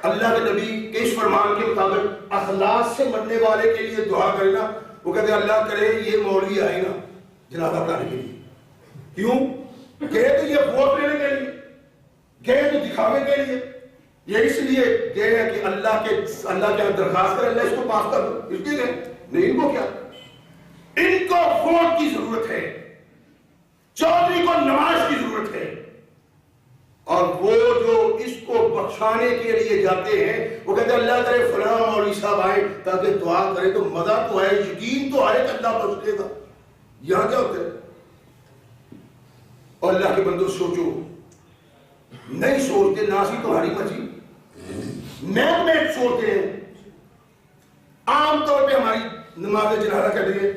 اللہ کے نبی کے اس فرمان کے مطابق اخلاص سے مرنے والے کے لیے دعا کرے نا، وہ کہتے ہیں اللہ کرے یہ مولوی آئے نا جنازہ پڑھانے کے لیے، کیوں؟ گئے تو یہ ووٹ لینے کے لیے، گئے تو دکھاوے کے لیے، یہ اس لیے گئے ہیں کہ اللہ کے درخواست کرے اللہ اس کو معاف کر دو، اس لیے گئے نہیں۔ ان کو کیا، ان کو ووٹ کی ضرورت ہے، چودھری کو نماز کی ضرورت ہے، اور وہ جو اس کو بخشانے کے لیے جاتے ہیں وہ کہتے ہیں اللہ کرے فلاں مولوی صاحب آئے تاکہ دعا کرے تو مزہ تو آئے، یقین تو آئے کہ اللہ بخش دے گا۔ یہاں کیا ہوتا ہے؟ اور اللہ کے بندو سوچو، نہیں سوچتے، ناسی تمہاری مرضی، نیک سوچتے ہیں۔ عام طور پہ ہماری نماز جنازہ کہتے ہیں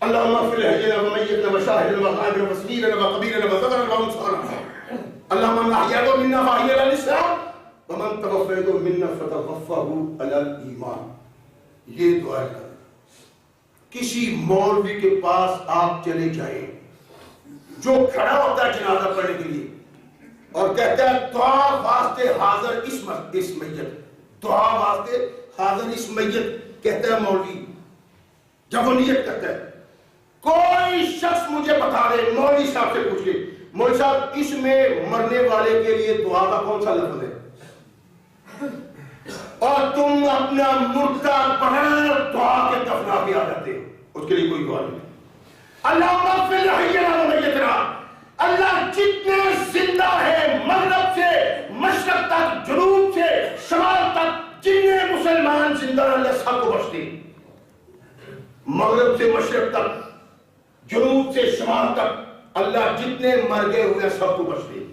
اللہم اغفر لحینا ومیتنا وشاہدنا وغائبنا وصغیرنا وکبیرنا وذکرنا وانثانا اللہم من احییته منا فاحیہ علی الاسلام ومن توفیته منا فتوفہ علی الایمان۔ یہ دعا ہے۔ کسی مولوی کے پاس آپ چلے جائیں جو کھڑا ہوتا ہے جنازہ پڑھنے کے لیے اور کہتا ہے دعا واسطے حاضر اس میت، دعا واسطے حاضر اس میت، کہتا ہے مولوی، جب وہ نیت کرتا ہے کوئی شخص مجھے بتا دے، مولوی صاحب سے پوچھ کے مولوی صاحب اس میں مرنے والے کے لیے دعا کا کون سا لفظ ہے، اور تم اپنا مردہ بغیر دعا کے دفنا کے آ جاتے ہو، اس کے لیے کوئی دعا نہیں۔ اللہم اغفر لحینا ومیتنا، اللہ جتنے زندہ ہے مغرب سے مشرق تک، جنوب سے شمال تک، جتنے مسلمان زندہ ہیں اللہ سب کو بخش دے، مغرب سے مشرق تک، جنوب سے شمال تک، اللہ جتنے مر گئے ہوئے سب کو بخش دے۔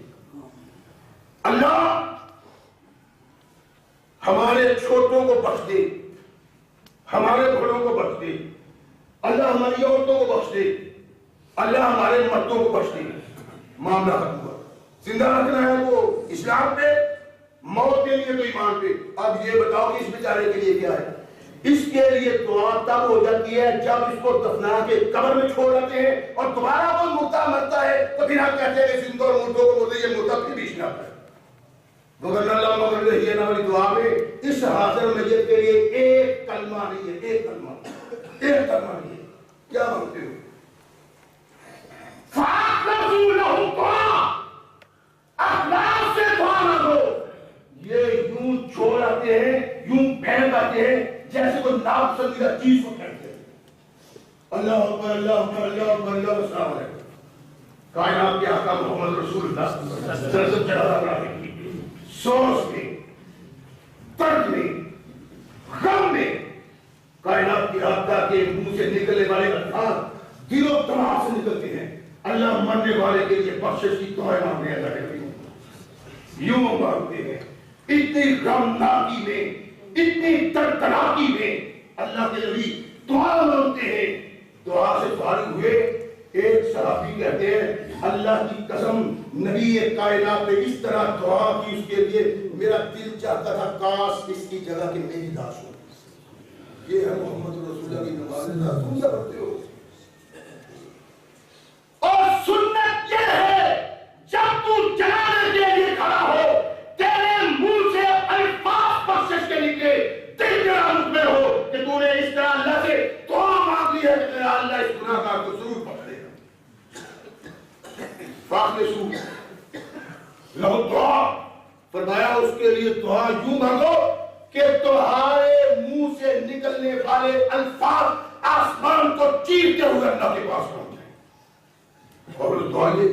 اللہ ہمارے چھوٹوں کو بخش دے، ہمارے بڑوں کو بخش دے، اللہ ہماری عورتوں کو بخش دے، اللہ ہمارے مردوں کو بخش دے۔ معاملہ ختم ہوا۔ زندہ رکھنا ہے وہ اسلام پہ، موت کے لیے تو ایمان پہ۔ اب یہ بتاؤ کہ اس بیچارے کے لیے کیا ہے؟ اس کے لیے دعا تب ہو جاتی ہے جب اس کو دفنا کے قبر میں چھوڑ دیتے ہیں اور دوبارہ وہ مردہ مرتا ہے تو پھر ہم کہتے ہیں کہ زندہ اور مردوں کو بولتے یہ مردہ پھر بیچ نہ آتا ہے۔ مگر اللہ مغفر لحینا والی دعا میں اس حاضر میت کے لیے ایک کلمہ نہیں ہے، ایک کلمہ نہیں ہے۔ کیا مانگتے ہو؟ فَأَخْلَصُوا لَهُ دُعَاء، اخلاص سے دعا مانگو۔ یہ یوں چھوڑ آتے ہیں، یوں پھینک آتے ہیں جیسے کوئی ناپسندیدہ چیز کو پھینکتے ہیں۔ اللہ اکبر، اللہ اکبر، اللہ اکبر، اللہ السلام علیکم۔ کائنات کے آقا محمد رسول اللہ سرزم چڑھا رہا ہے، سوچ میں، درد میں، غم میں، کائنات کی آقا کے منہ سے نکلنے والے الفاظ دل و دماغ سے نکلتے ہیں۔ اللہ مرنے والے کے لیے بخشش کی دعائیں مانگتے ہیں، اللہ کے یوں مانگتے ہیں، اتنی غمناکی میں، اتنی دردناکی میں اللہ کے نبی دعا مانگتے ہیں۔ دعا سے فارغ ہوئے ایک صحابی کہتے ہیں اللہ کی قسم نبی کائنات نے اس طرح دعا کی اس کے لیے میرا دل چاہتا تھا کاش اس کی جگہ کہ میری لاش ہو۔ یہ ہے محمد رسول اللہ کی نماز۔ تم کیا کرتے ہو؟ اور سنت یہ ہے جب تو جنازے کے لیے کھڑا ہو تیرے منہ سے الفاظ بخشش کے نکلے، دل تیرا مطمئن ہو کہ تو نے اس طرح اللہ سے دعا مانگ لی ہے کہ میرا اللہ اس گناہگار کو ضرور بخش دے گا۔ فاخلصوا لہ دعا، فرمایا اس کے لیے دعا یوں مانگو کہ تمہارے منہ سے نکلنے والے الفاظ آسمان کو چیرتے ہوئے اللہ کے پاس پہنچ جائیں۔ اور دعا یہ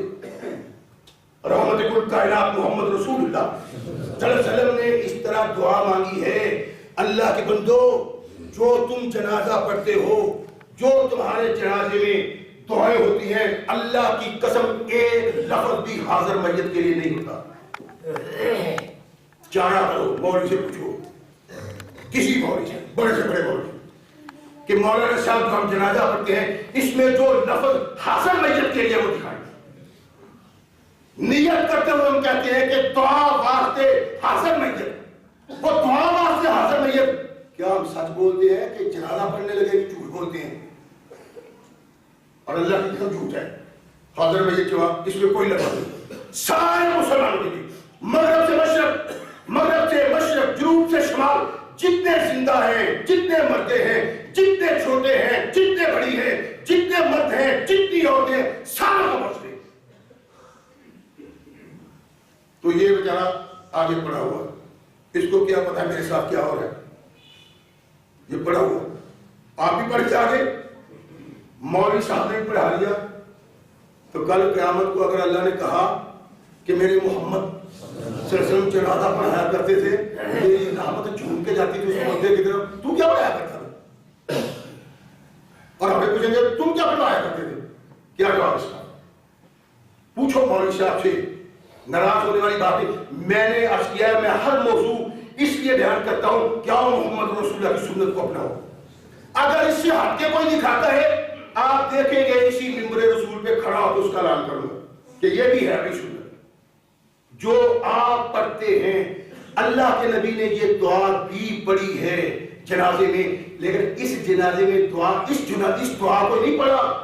رحمت کل کائنات محمد رسول اللہ صلی اللہ علیہ وسلم نے اس طرح دعا مانگی ہے اللہ کے بندو جو تم جنازہ پڑھتے ہو، جو تمہارے جنازے میں دعائیں ہوتی ہیں، اللہ کی قسم ایک لفظ بھی حاضر میت کے لیے نہیں ہوتا۔ جانا کرو مولوی سے پوچھو، کسی مولوی سے، بڑے سے بڑے مولوی کہ مولانا صاحب جو ہم جنازہ پڑھتے ہیں اس میں جو لفظ حاضر میت کے لیے وہ دکھائیں۔ نیت کرتے ہوئے ہم کہتے ہیں کہ دعا واسطے حاضر میت، وہ دعا واسطے حاضر میت۔ کیا ہم سچ بولتے ہیں کہ جنازہ پڑھنے لگے کہ جھوٹ بولتے ہیں؟ اور اللہ کی قسم جھوٹ ہے۔ حاضر میت کے بعد اس میں کوئی لفظ نہیں۔ سارے مسلمانوں کے لیے مغرب سے مشرق، مغرب سے مشرق، جنوب سے شمال، جتنے زندہ ہیں، جتنے مردے ہیں، جتنے چھوٹے ہیں، جتنے بڑی ہیں، جتنے مرد ہیں، جتنی عورتیں ہیں، ساروں کو بخش دے۔ تو یہ بیچارہ آگے پڑا ہوا، اس کو کیا پتا میرے ساتھ کیا ہو رہا ہے، یہ پڑا ہوا، آپ بھی پڑھ کے آگے، مولوی صاحب نے پڑھا لیا، تو کل قیامت کو اگر اللہ نے کہا کہ میرے محمد صلی اللہ علیہ وسلم جنازہ پڑھایا کرتے تھے، میری رحمت جھوم کے جاتی تھی اس بندے کی طرف، تو کیا پڑھایا کرتا تھا؟ اور ہمیں پوچھیں گے تم کیا پڑھایا کرتے تھے؟ کیا جواب اس کا؟ پوچھو مولوی صاحب سے، ناراض ہونے والی بات ہے۔ میں نے عرض کیا ہے، میں ہر موضوع اس لیے بیان کرتا ہوں کیا محمد رسول اللہ کی سنت کو اپناؤ۔ اگر اس سے ہٹ کے کوئی دکھاتا ہے، آپ دیکھیں گے اسی ممبر رسول پہ کھڑا ہو تو اس کا اعلان کروں گا کہ یہ بھی ہے ابھی سنت جو آپ پڑھتے ہیں۔ اللہ کے نبی نے یہ دعا بھی پڑھی ہے جنازے میں، لیکن اس جنازے میں اس دعا کو نہیں پڑھا،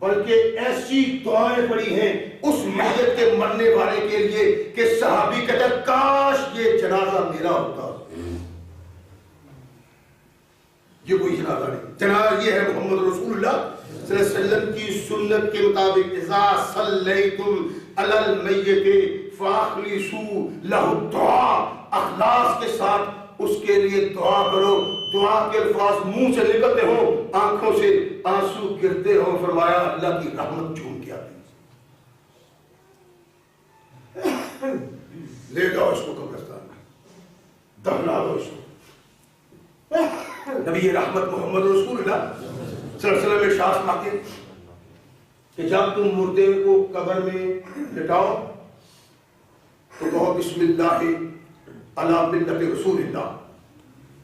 بلکہ ایسی دعائیں پڑھی ہیں اس میت کے مرنے والے کے لیے کہ صحابی کہتا ہے کاش یہ جنازہ میرا ہوتا۔ یہ کوئی جنازہ نہیں، جنازہ یہ ہے محمد رسول اللہ صلی اللہ علیہ وسلم کی سنت کے مطابق، اذا صلیتم علی المیت فاخلصوا لہ الدعاء، اخلاص کے ساتھ اس کے لیے دعا کرو۔ دعا کے الفاظ منہ سے نکلتے ہوں، آنکھوں سے آنسو گرتے ہوں، فرمایا اللہ کی رحمت جھوم کے آتی، لے جاؤ اس کو قبرستان میں، دفنا دو اس کو۔ نبی رحمت محمد رسول اللہ صلی اللہ علیہ وسلم ارشاد فرماتے ہیں کہ جب تم مردے کو قبر میں لٹاؤ تو کہو بسم اللہ علی ملت رسول اللہ،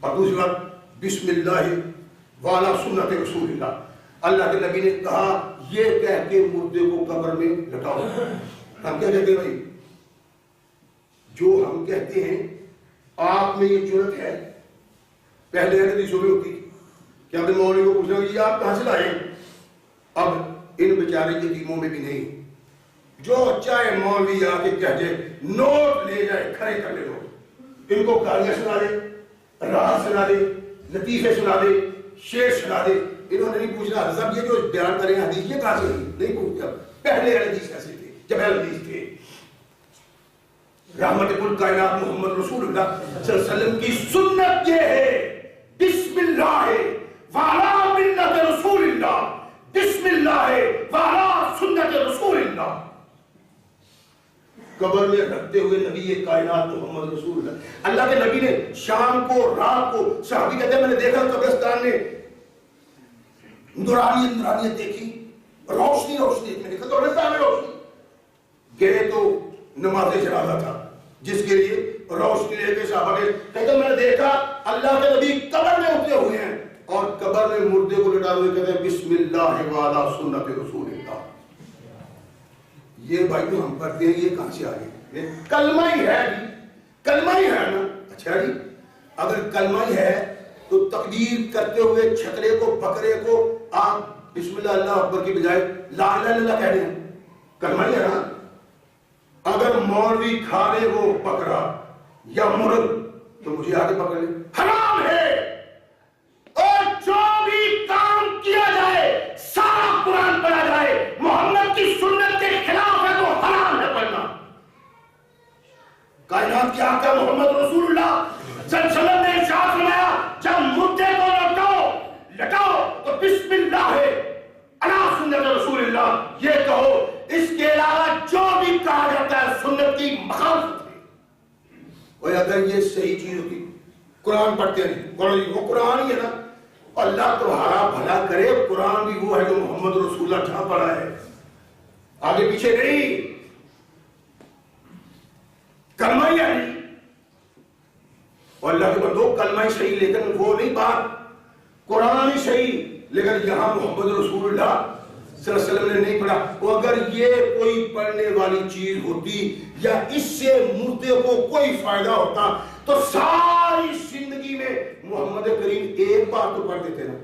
اور دوسری بات بسم اللہ وعلی سنت رسول اللہ۔ اللہ کے نبی نے کہا یہ کہہ کے مردے کو قبر میں لٹاؤ۔ ہم کیا کہتے ہیں بھائی؟ جو ہم کہتے ہیں آپ میں یہ جرت ہے، پہلے حدیثوں میں ہوتی کہ آپ نے مولوی کو پوچھنا کہ یہ آپ کہاں سے لائے، اب ان بیچارے یتیموں میں بھی نہیں، جو چاہے مولوی آ کے کہہ جائے نوٹ لے جائے کھڑے کر لے لو، ان کو گالیاں سنا دے، راز سنا دے، لطیفے سنا دے، شعر سنا دے، انہوں نے نہیں پوچھنا حضرت یہ جو بیان کریں حدیث یہ کہاں سے نہیں پوچھتا، پہلے حدیث کیسے تھے جب حدیث تھے۔ رحمت کل کائنات محمد رسول اللہ صلی اللہ علیہ وسلم کی سنت یہ ہے بسم اللہ وعلی ملت رسول اللہ، بسم اللہ وعلی سنت رسول اللہ۔ قبر میں رکھتے ہوئے نبی کائنات محمد رسول اللہ، اللہ کے نبی نے شام کو رات کو، صحابی کہتے ہیں میں نے دیکھا قبرستان میں نورانیت دیکھی، روشنی میں دیکھا قبرستان میں روشنی، گئے تو نماز جنازہ تھا جس کے لیے روشنی لے کے صحابہ کے کہتے میں نے دیکھا اللہ کے نبی قبر میں اترے ہوئے ہیں اور قبر میں مردے کو لٹا ہوئے کہتے ہیں بسم اللہ وعلی سنت رسول اللہ۔ یہ بھائی جو ہم پڑھتے ہیں یہ کہاں سے آگے؟ کلمہ ہی ہے جی، کلمہ ہی ہے نا۔ اچھا جی اگر کلمہ ہی ہے تو تکبیر کرتے ہوئے چھکرے کو بکرے کو آپ بسم اللہ اللہ اکبر کی بجائے لا الہ الا اللہ کہہ دیں، کلمہ ہی ہے نا۔ اگر مولوی کھا لے وہ بکرا یا مرغ تو مجھے آگے پکڑ لے، حرام ہے۔ اور جو بھی کام کیا جائے سارا قرآن پڑھا جائے محمد کی سنت کے خلاف ہے تو حرام ہے پڑھنا۔ کائنات کے آقا محمد رسول اللہ صلی اللہ علیہ وسلم نے ارشاد فرمایا جب مردے کو لٹاؤ تو بسم اللہ علی سنت رسول اللہ یہ کہو، اس کے علاوہ جو بھی کہا جاتا ہے سنت کی مخالفت ہے۔ اور اگر یہ صحیح چیز ہوتی، قرآن پڑھتے ہیں وہ قرآن ہی ہے نا، اللہ تمہارا بھلا کرے، قرآن بھی وہ ہے جو محمد رسول اللہ جہاں پڑھا ہے، آگے پیچھے نہیں، کلمہ ہی ہے۔ اور اللہ کے بندو کلمہ ہی صحیح لیکن وہ نہیں بات، قرآن ہی صحیح لیکن یہاں محمد رسول اللہ صلی اللہ علیہ وسلم نے نہیں پڑھا۔ وہ اگر یہ کوئی پڑھنے والی چیز ہوتی یا اس سے مردے کو کوئی فائدہ ہوتا تو ساری زندگی میں محمد کریم ایک بار تو پڑھ دیتے نا،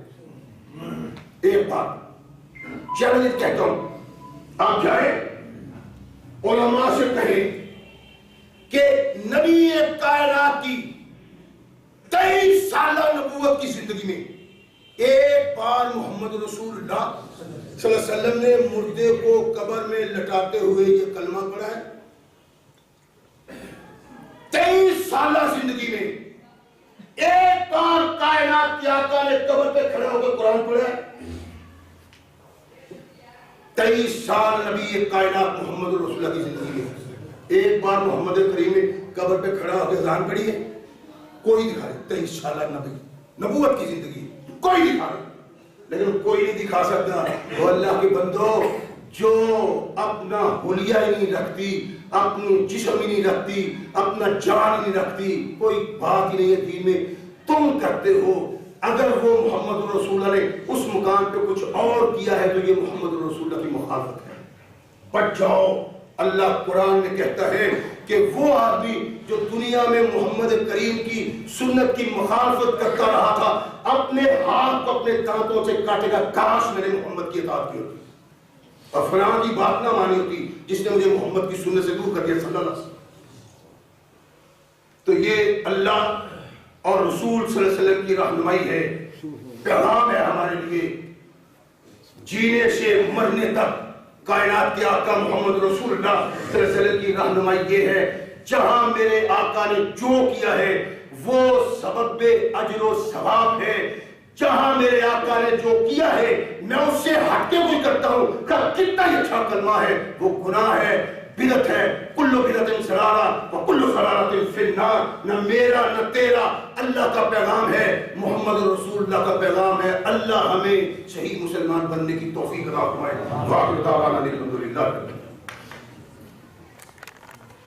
ایک بار۔ چیلنج کہتا ہوں آپ جائیں علماء سے کہیں کہ نبی کائنات کی 23 سالہ نبوت کی زندگی میں ایک بار محمد رسول اللہ صلی اللہ علیہ وسلم نے مردے کو قبر میں لٹاتے ہوئے یہ کلمہ پڑھا ہے؟ 23 سالہ زندگی میں ایک اور کائنات کے آقا نے قبر پہ کھڑے ہو کے قرآن پڑھا ہے؟ 23 سال نبی کائنات محمد رسول اللہ کی زندگی میں ایک بار محمد کریم نے قبر پہ کھڑا ہو کے اذان پڑھی ہے؟ کوئی دکھا رہے 23 سالہ نبی نبوت کی زندگی کوئی دکھا رہے، لیکن کوئی نہیں دکھا سکتا وہ اللہ کے بندو جو اپنا حلیہ ہی نہیں رکھتی، اپنی جسم ہی نہیں رکھتی، اپنا جان ہی نہیں رکھتی، کوئی بات ہی نہیں ہے دین میں، تم کرتے ہو۔ اگر وہ محمد رسول اللہ نے اس مقام پہ کچھ اور کیا ہے تو یہ محمد رسول اللہ کی مخالفت ہے، بچ جاؤ۔ اللہ قرآن میں کہتا ہے کہ وہ آدمی جو دنیا میں محمد کریم کی سنت کی مخالفت کرتا رہا تھا اپنے ہاتھ کو اپنے دانتوں سے کاٹے گا، کاش میں نے محمد کی اطاعت کی ہوتی اور فلاں کی بات نہ مانی ہوتی جس نے مجھے محمد کی سنت سے دور کر دیا صلی اللہ علیہ وسلم۔ تو یہ اللہ اور رسول صلی اللہ علیہ وسلم کی رہنمائی ہے، پیغام ہے ہمارے لیے، جینے سے مرنے تک کائنات کے آقا محمد رسول اللہ صلی اللہ علیہ وسلم کی رہنمائی یہ ہے، جہاں میرے آقا نے جو کیا ہے وہ سبب اجر و ثواب ہے، جہاں میرے آقا نے جو کیا ہے میں اس سے ہٹ کے کوئی کرتا ہوں کہ کتنا ہی اچھا کلمہ ہے وہ گناہ ہے، بدعت ہے، کل بدعت ضلالہ و کل ضلالۃ فی النار۔ نہ میرا نہ تیرا، اللہ کا پیغام ہے، محمد رسول اللہ کا پیغام ہے۔ اللہ ہمیں صحیح مسلمان بننے کی توفیق عطا فرمائے۔ وآخر دعوانا الحمدللہ۔